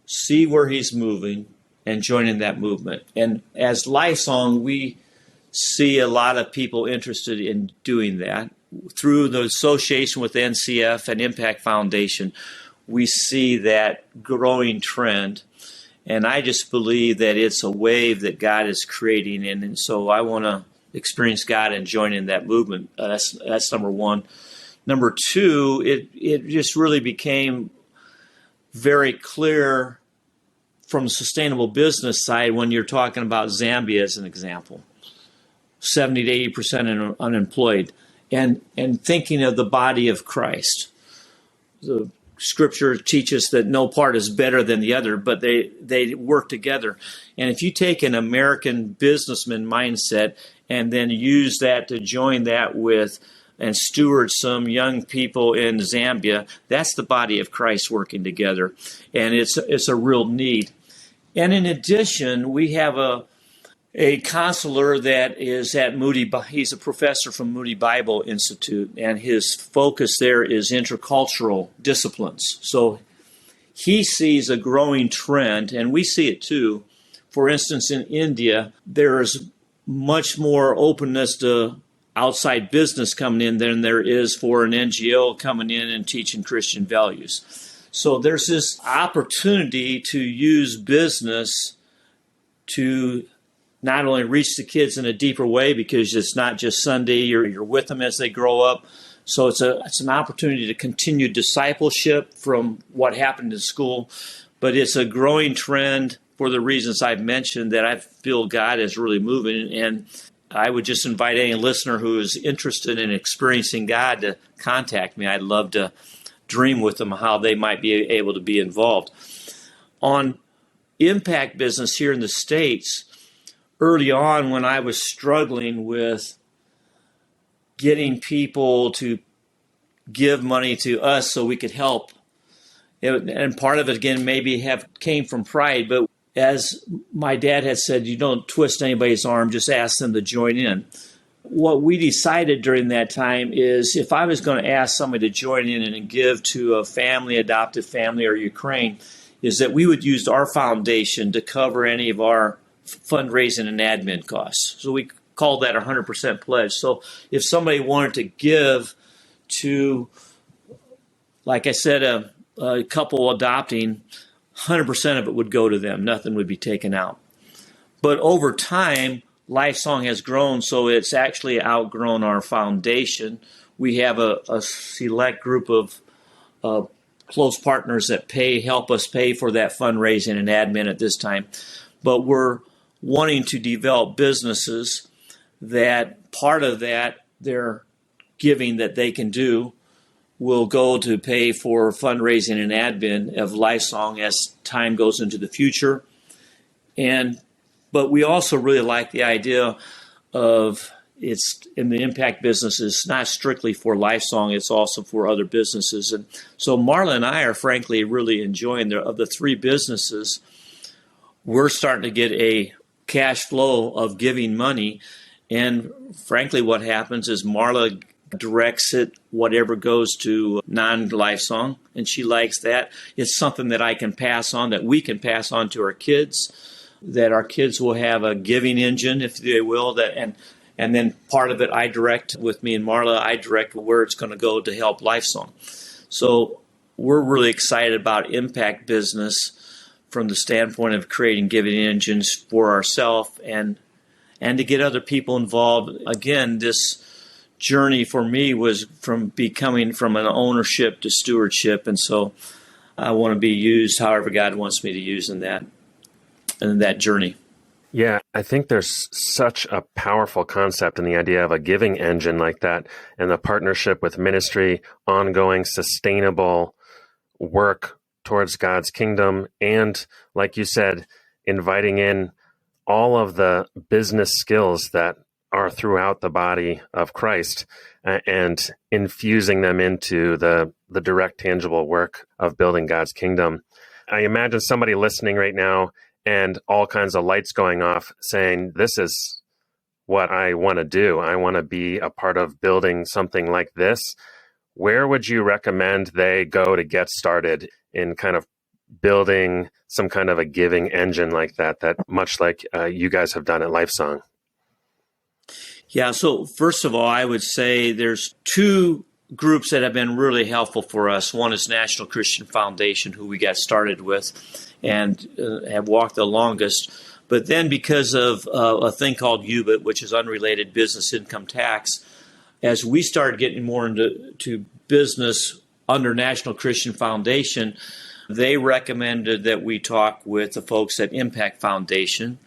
see where he's moving and join in that movement. And as Lifesong, we see a lot of people interested in doing that. Through the association with NCF and Impact Foundation, we see that growing trend. And I just believe that it's a wave that God is creating. And so I want to experience God and join in that movement. That's number one. Number two, it just really became very clear from the sustainable business side when you're talking about Zambia as an example. 70 to 80% unemployed. And thinking of the body of Christ. The Scripture teaches that no part is better than the other, but they work together. And if you take an American businessman mindset and then use that to join that with and steward some young people in Zambia, that's the body of Christ working together. And it's a real need. And in addition, we have a counselor that is at Moody. He's a professor from Moody Bible Institute, and his focus there is intercultural disciplines. So he sees a growing trend, and we see it too. For instance, in India, there is much more openness to outside business coming in than there is for an NGO coming in and teaching Christian values. So there's this opportunity to use business to not only reach the kids in a deeper way, because it's not just Sunday, you're with them as they grow up. So it's an opportunity to continue discipleship from what happened in school. But it's a growing trend for the reasons I've mentioned that I feel God is really moving. And I would just invite any listener who is interested in experiencing God to contact me. I'd love to dream with them how they might be able to be involved. On impact business here in the States, early on when I was struggling with getting people to give money to us so we could help, and part of it, again, maybe came from pride, but as my dad had said, you don't twist anybody's arm, just ask them to join in. What we decided during that time is if I was going to ask somebody to join in and give to a family, adopted family, or Ukraine, is that we would use our foundation to cover any of our fundraising and admin costs. So we called that 100% pledge. So if somebody wanted to give to, like I said, a couple adopting, 100% of it would go to them. Nothing would be taken out. But over time, Lifesong has grown, so it's actually outgrown our foundation. We have a select group of close partners that help us pay for that fundraising and admin at this time. But we're wanting to develop businesses that part of that, their giving that they can do, will go to pay for fundraising and admin of Lifesong as time goes into the future. But we also really like the idea of it's in the impact business is not strictly for Lifesong, it's also for other businesses. And so Marla and I are frankly really enjoying of the three businesses. We're starting to get a cash flow of giving money. And frankly, what happens is Marla directs it, whatever goes to non-Lifesong, and she likes that. It's something that I can pass on, that we can pass on to our kids, that our kids will have a giving engine, if they will, and then part of it I direct with me and Marla, I direct where it's going to go to help Lifesong. So we're really excited about impact business from the standpoint of creating giving engines for ourselves and to get other people involved. Again, this journey for me was from becoming from an ownership to stewardship, and so I want to be used however God wants me to use in that journey. Yeah, I think there's such a powerful concept in the idea of a giving engine like that, and the partnership with ministry, ongoing, sustainable work towards God's kingdom, and like you said, inviting in all of the business skills that are throughout the body of Christ and infusing them into the direct, tangible work of building God's kingdom. I imagine somebody listening right now and all kinds of lights going off saying, this is what I want to do. I want to be a part of building something like this. Where would you recommend they go to get started in kind of building some kind of a giving engine like that much like you guys have done at Lifesong? Yeah, so first of all, I would say there's two groups that have been really helpful for us. One is National Christian Foundation, who we got started with and have walked the longest. But then because of a thing called UBIT, which is unrelated business income tax, as we started getting more into business under National Christian Foundation, they recommended that we talk with the folks at Impact Foundation.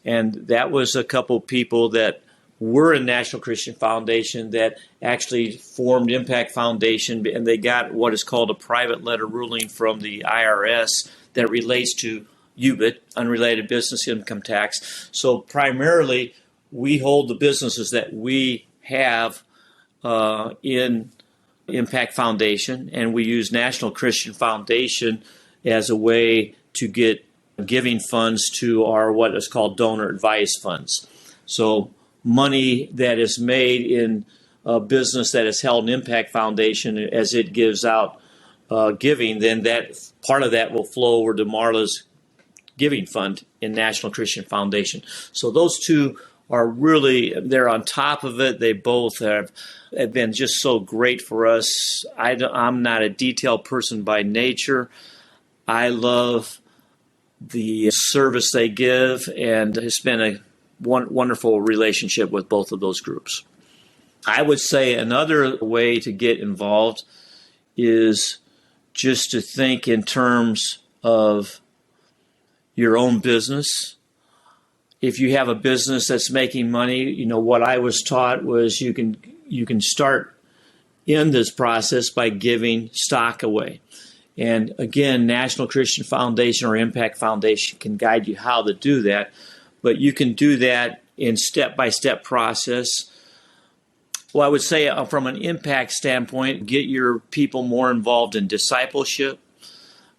And that was a couple people that were in National Christian Foundation that actually formed Impact Foundation, and they got what is called a private letter ruling from the IRS that relates to UBIT, unrelated business income tax. So primarily, we hold the businesses that we have in Impact Foundation, and we use National Christian Foundation as a way to get giving funds to our what is called donor advised funds. So money that is made in a business that is held in Impact Foundation, as it gives out giving, then that part of that will flow over to Marla's giving fund in National Christian Foundation. So those two are really, they're on top of it. They both have been just so great for us. I'm not a detailed person by nature. I love the service they give, and it's been a wonderful relationship with both of those groups. I would say another way to get involved is just to think in terms of your own business. If you have a business that's making money, what I was taught was you can start in this process by giving stock away. And again, National Christian Foundation or Impact Foundation can guide you how to do that, but you can do that in step-by-step process. Well, I would say from an impact standpoint, get your people more involved in discipleship.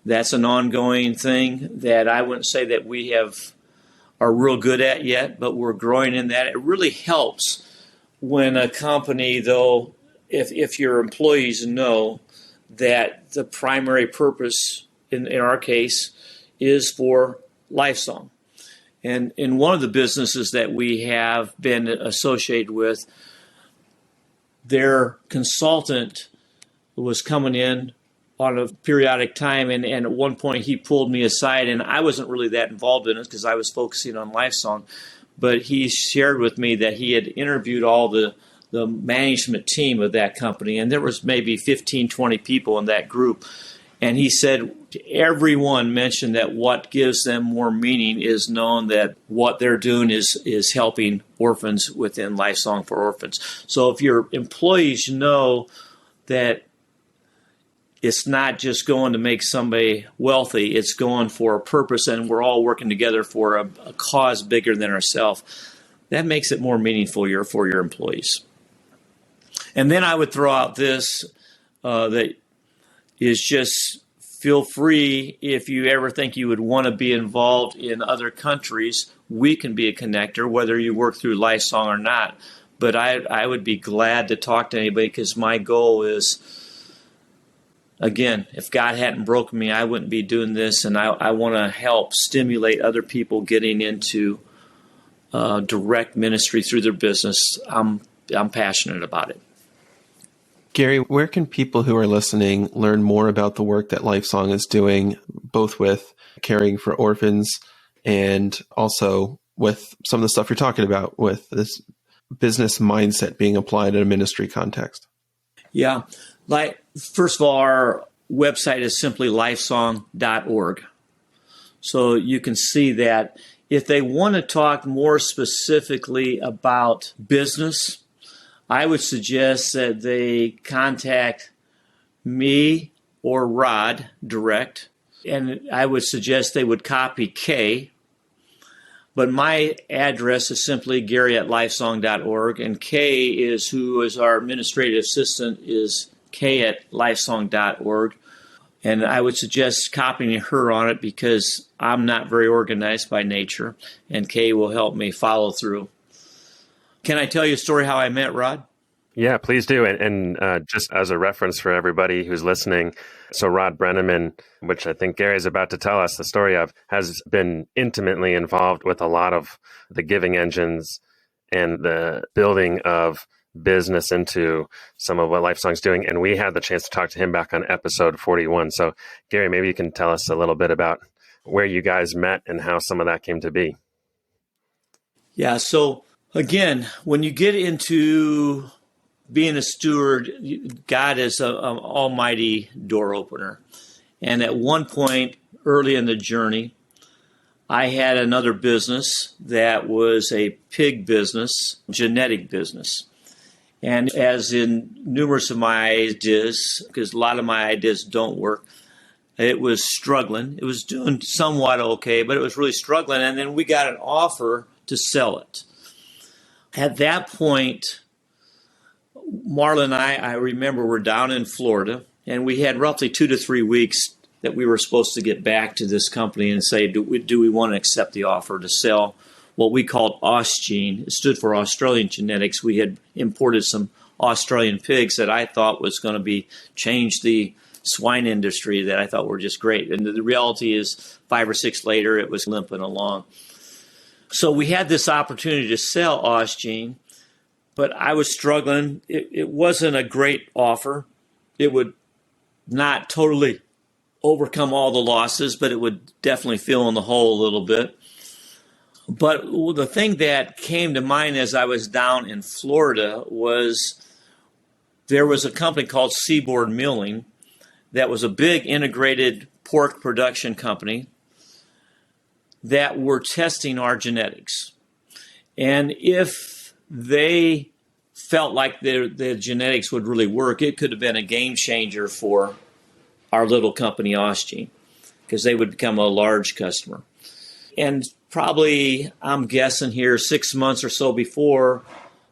That's an ongoing thing that I wouldn't say that we are real good at yet, but we're growing in that. It really helps when a company, though, if your employees know that the primary purpose, in our case, is for Lifesong. And in one of the businesses that we have been associated with, their consultant was coming in on a periodic time, and at one point he pulled me aside, and I wasn't really that involved in it because I was focusing on Lifesong, but he shared with me that he had interviewed all the management team of that company, and there was maybe 15, 20 people in that group, and he said everyone mentioned that what gives them more meaning is knowing that what they're doing is helping orphans within Lifesong for Orphans. So if your employees know that it's not just going to make somebody wealthy, it's going for a purpose, and we're all working together for a cause bigger than ourselves, that makes it more meaningful for your employees. And then I would throw out this that is just feel free if you ever think you would want to be involved in other countries. We can be a connector, whether you work through Lifesong or not. But I would be glad to talk to anybody because my goal is, again, if God hadn't broken me, I wouldn't be doing this, and I want to help stimulate other people getting into direct ministry through their business. I'm passionate about it. Gary, where can people who are listening learn more about the work that Lifesong is doing, both with caring for orphans and also with some of the stuff you're talking about with this business mindset being applied in a ministry context? Yeah. First of all, our website is simply lifesong.org. So you can see that. If they want to talk more specifically about business, I would suggest that they contact me or Rod direct, and I would suggest they would copy Kay. But my address is simply gary@lifesong.org, and Kay who is our administrative assistant, is kay@lifesong.org. And I would suggest copying her on it because I'm not very organized by nature, and Kay will help me follow through. Can I tell you a story how I met Rod? Yeah, please do. And just as a reference for everybody who's listening, so Rod Brenneman, which I think Gary is about to tell us the story of, has been intimately involved with a lot of the giving engines and the building of business into some of what Lifesong's doing. And we had the chance to talk to him back on episode 41. So Gary, maybe you can tell us a little bit about where you guys met and how some of that came to be. Yeah, so again, when you get into being a steward, God is an almighty door opener. And at one point early in the journey, I had another business that was a pig business, genetic business. And as in numerous of my ideas, because a lot of my ideas don't work, it was struggling. It was doing somewhat okay, but it was really struggling. And then we got an offer to sell it. At that point, Marla and I remember, we're down in Florida, and we had roughly 2 to 3 weeks that we were supposed to get back to this company and say, do we want to accept the offer to sell what we called Ausgene? It stood for Australian Genetics. We had imported some Australian pigs that I thought was going to change the swine industry, that I thought were just great. And the reality is 5 or 6 later, it was limping along. So we had this opportunity to sell Ausgene, but I was struggling. It wasn't a great offer. It would not totally overcome all the losses, but it would definitely fill in the hole a little bit. But the thing that came to mind as I was down in Florida was there was a company called Seaboard Milling that was a big integrated pork production company that were testing our genetics. And if they felt like their genetics would really work, it could have been a game changer for our little company, Ausgene, because they would become a large customer. And probably, I'm guessing here, 6 months or so before,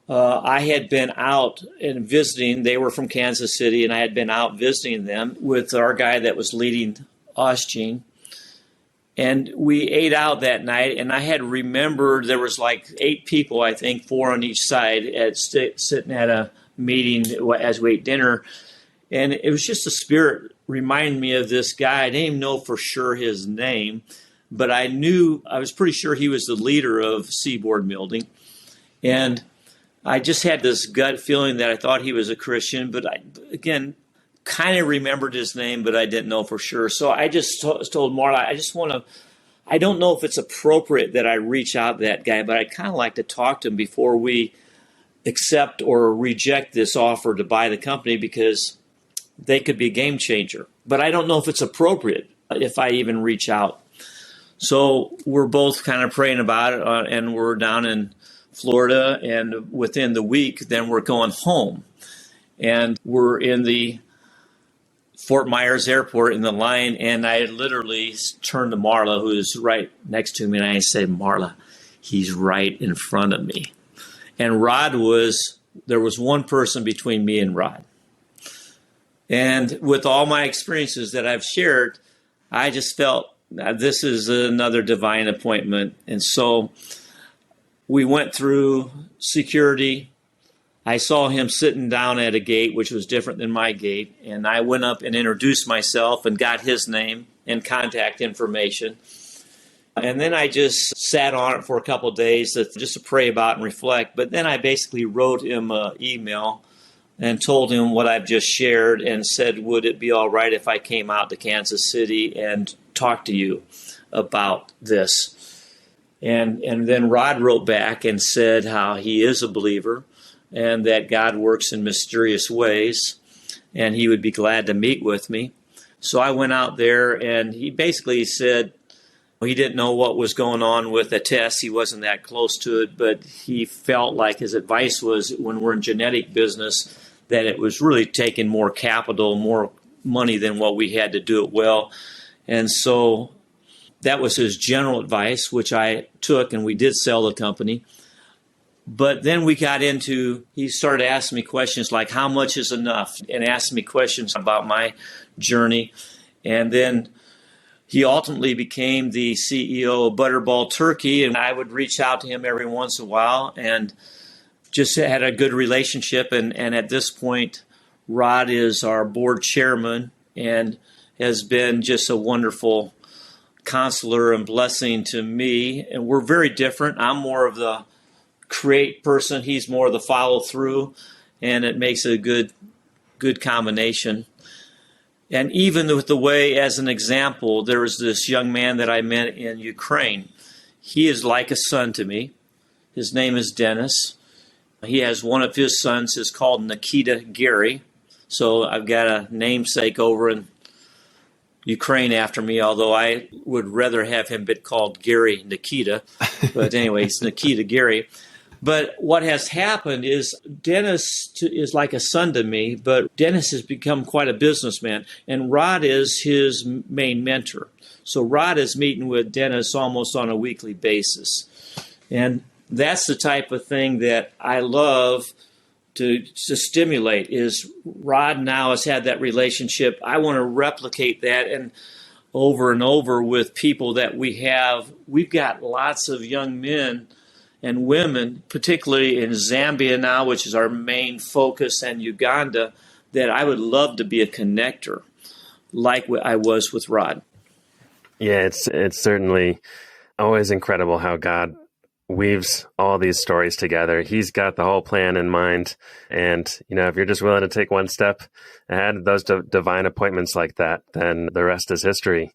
I had been out and visiting. They were from Kansas City, and I had been out visiting them with our guy that was leading Ausgene. And we ate out that night, and I had remembered there was like 8 people, I think, 4 on each side, sitting at a meeting as we ate dinner. And it was just the Spirit reminding me of this guy. I didn't even know for sure his name, but I was pretty sure he was the leader of Seaboard Milling. And I just had this gut feeling that I thought he was a Christian, but I, again, kind of remembered his name, but I didn't know for sure. So I just told Marla, I don't know if it's appropriate that I reach out to that guy, but I'd kind of like to talk to him before we accept or reject this offer to buy the company, because they could be a game changer. But I don't know if it's appropriate if I even reach out. So we're both kind of praying about it, and we're down in Florida, and within the week, then we're going home. And we're in the Fort Myers Airport in the line, and I literally turned to Marla, who is right next to me, and I said, Marla, he's right in front of me. And there was one person between me and Rod. And with all my experiences that I've shared, I just felt this is another divine appointment. And so we went through security. I saw him sitting down at a gate, which was different than my gate. And I went up and introduced myself and got his name and contact information. And then I just sat on it for a couple of days just to pray about and reflect. But then I basically wrote him an email and told him what I've just shared and said, would it be all right if I came out to Kansas City and talked to you about this? And then Rod wrote back and said how he is a believer and that God works in mysterious ways, and he would be glad to meet with me. So I went out there, and he basically said he didn't know what was going on with the test. He wasn't that close to it, but he felt like his advice was, when we're in genetic business, that it was really taking more capital, more money than what we had to do it well. And so that was his general advice, which I took, and we did sell the company. But then we got into, he started asking me questions like, how much is enough? And asking me questions about my journey. And then he ultimately became the CEO of Butterball Turkey, and I would reach out to him every once in a while and just had a good relationship. And at this point, Rod is our board chairman and has been just a wonderful counselor and blessing to me. And we're very different. I'm more of the create person. He's more of the follow through, and it makes a good combination. And even with the way, as an example, there was this young man that I met in Ukraine. He is like a son to me. His name is Dennis. He has one of his sons is called Nikita Gary. So I've got a namesake over in Ukraine after me, although I would rather have him be called Gary Nikita. But anyway, it's Nikita Gary. But what has happened is Dennis is like a son to me, but Dennis has become quite a businessman, and Rod is his main mentor. So Rod is meeting with Dennis almost on a weekly basis. And that's the type of thing that I love to stimulate, is Rod now has had that relationship. I want to replicate that. And over and over with people that we have. We've got lots of young men and women, particularly in Zambia now, which is our main focus, and Uganda, that I would love to be a connector like I was with Rod. Yeah, it's certainly always incredible how God weaves all these stories together. He's got the whole plan in mind. And, if you're just willing to take one step ahead of those divine appointments like that, then the rest is history.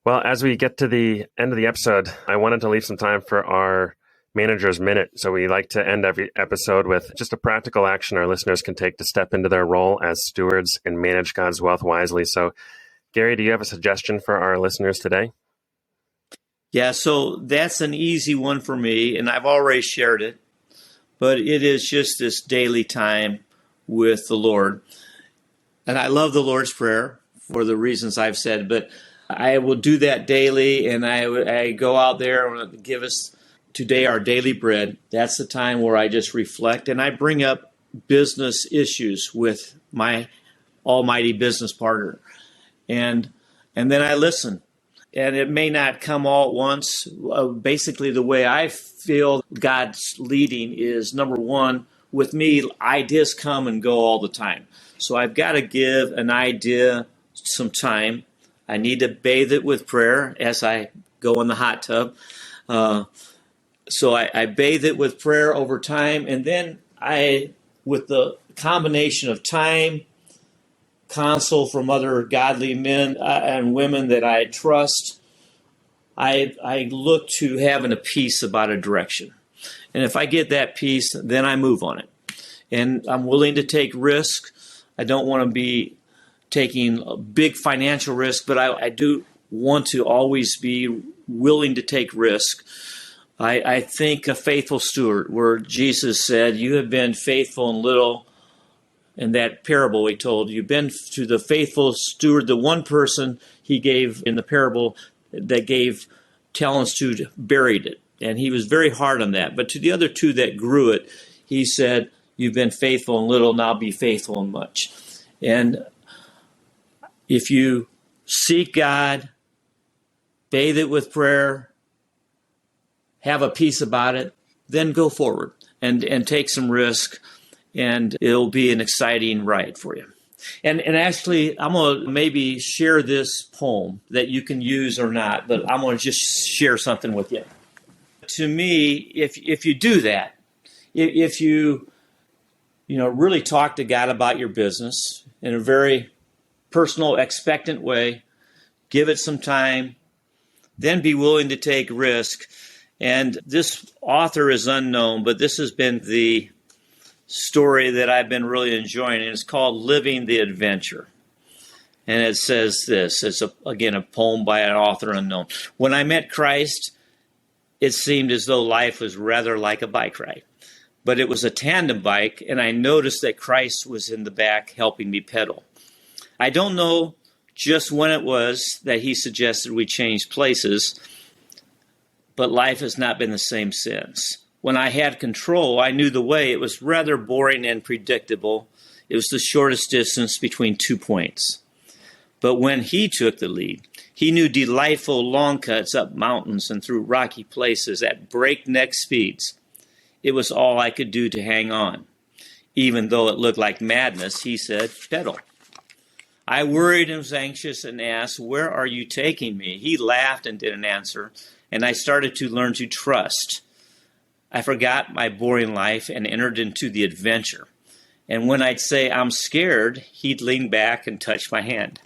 Well, as we get to the end of the episode, I wanted to leave some time for our Manager's Minute. So we like to end every episode with just a practical action our listeners can take to step into their role as stewards and manage God's wealth wisely. So, Gary, do you have a suggestion for our listeners today? Yeah, so that's an easy one for me, and I've already shared it, but it is just this daily time with the Lord. And I love the Lord's Prayer for the reasons I've said, but I will do that daily, and I go out there and give us today our daily bread. That's the time where I just reflect, and I bring up business issues with my almighty business partner. And then I listen. And it may not come all at once. Basically, the way I feel God's leading is, number one, with me, ideas come and go all the time. So I've got to give an idea some time. I need to bathe it with prayer as I go in the hot tub. So I bathe it with prayer over time. And then with the combination of time, counsel from other godly men and women that I trust, I look to having a peace about a direction. And if I get that peace, then I move on it. And I'm willing to take risk. I don't want to be taking a big financial risk, but I do want to always be willing to take risk. I think a faithful steward, where Jesus said, "You have been faithful in little." In that parable he told, you've been to the faithful steward, the one person he gave in the parable that gave talents to, buried it. And he was very hard on that. But to the other two that grew it, he said, you've been faithful in little, now be faithful in much. And if you seek God, bathe it with prayer, have a peace about it, then go forward and take some risk. And it'll be an exciting ride for you. And actually, I'm going to maybe share this poem that you can use or not, but I'm going to just share something with you. To me, if you do that, if you really talk to God about your business in a very personal, expectant way, give it some time, then be willing to take risk. And this author is unknown, but this has been the story that I've been really enjoying, and it's called Living the Adventure. And it says this, it's again a poem by an author unknown. When I met Christ, it seemed as though life was rather like a bike ride. But it was a tandem bike, and I noticed that Christ was in the back helping me pedal. I don't know just when it was that he suggested we change places, but life has not been the same since. When I had control, I knew the way. It was rather boring and predictable. It was the shortest distance between 2 points. But when he took the lead, he knew delightful long cuts up mountains and through rocky places at breakneck speeds. It was all I could do to hang on. Even though it looked like madness, he said, pedal. I worried and was anxious and asked, where are you taking me? He laughed and didn't answer, and I started to learn to trust. I forgot my boring life and entered into the adventure. And when I'd say, I'm scared, he'd lean back and touch my hand.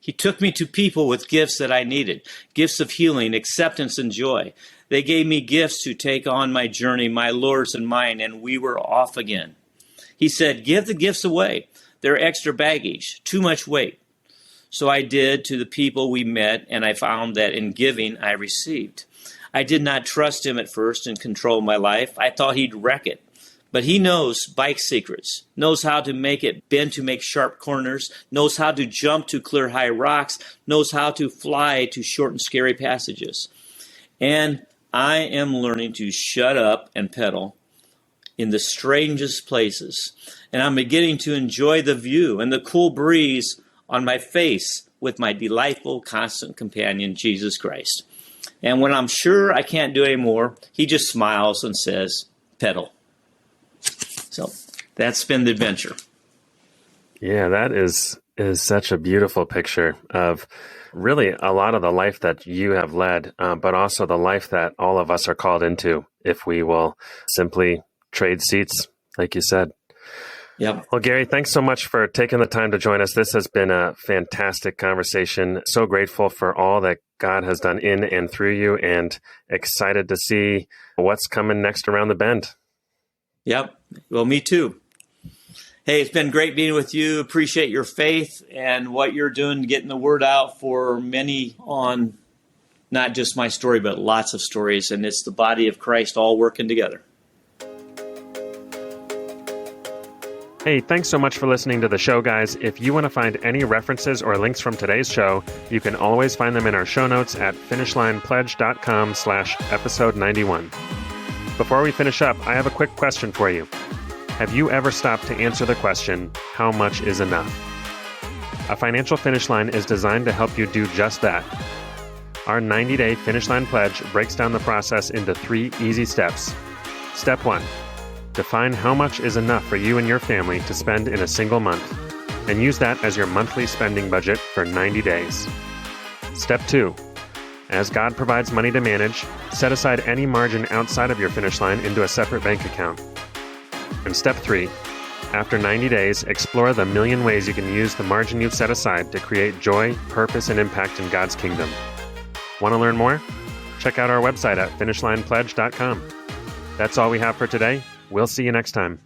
He took me to people with gifts that I needed, gifts of healing, acceptance, and joy. They gave me gifts to take on my journey, my lures and mine, and we were off again. He said, give the gifts away. They're extra baggage, too much weight. So I did to the people we met, and I found that in giving, I received. I did not trust him at first and control my life. I thought he'd wreck it. But he knows bike secrets, knows how to make it bend to make sharp corners, knows how to jump to clear high rocks, knows how to fly to short and scary passages. And I am learning to shut up and pedal in the strangest places. And I'm beginning to enjoy the view and the cool breeze on my face with my delightful, constant companion, Jesus Christ. And when I'm sure I can't do any more, he just smiles and says, pedal. So that's been the adventure. Yeah, that is such a beautiful picture of really a lot of the life that you have led, but also the life that all of us are called into if we will simply trade seats, like you said. Yep. Well, Gary, thanks so much for taking the time to join us. This has been a fantastic conversation. So grateful for all that God has done in and through you, and excited to see what's coming next around the bend. Yep. Well, me too. Hey, it's been great being with you. Appreciate your faith and what you're doing, getting the word out for many on not just my story, but lots of stories. And it's the body of Christ all working together. Hey, thanks so much for listening to the show, guys. If you want to find any references or links from today's show, you can always find them in our show notes at finishlinepledge.com/episode 91. Before we finish up, I have a quick question for you. Have you ever stopped to answer the question, how much is enough? A financial finish line is designed to help you do just that. Our 90-day Finish Line Pledge breaks down the process into 3 easy steps. Step 1. Define how much is enough for you and your family to spend in a single month, and use that as your monthly spending budget for 90 days. Step 2. As God provides money to manage, set aside any margin outside of your finish line into a separate bank account. And step 3. After 90 days, explore the million ways you can use the margin you've set aside to create joy, purpose, and impact in God's kingdom. Want to learn more? Check out our website at finishlinepledge.com. That's all we have for today. We'll see you next time.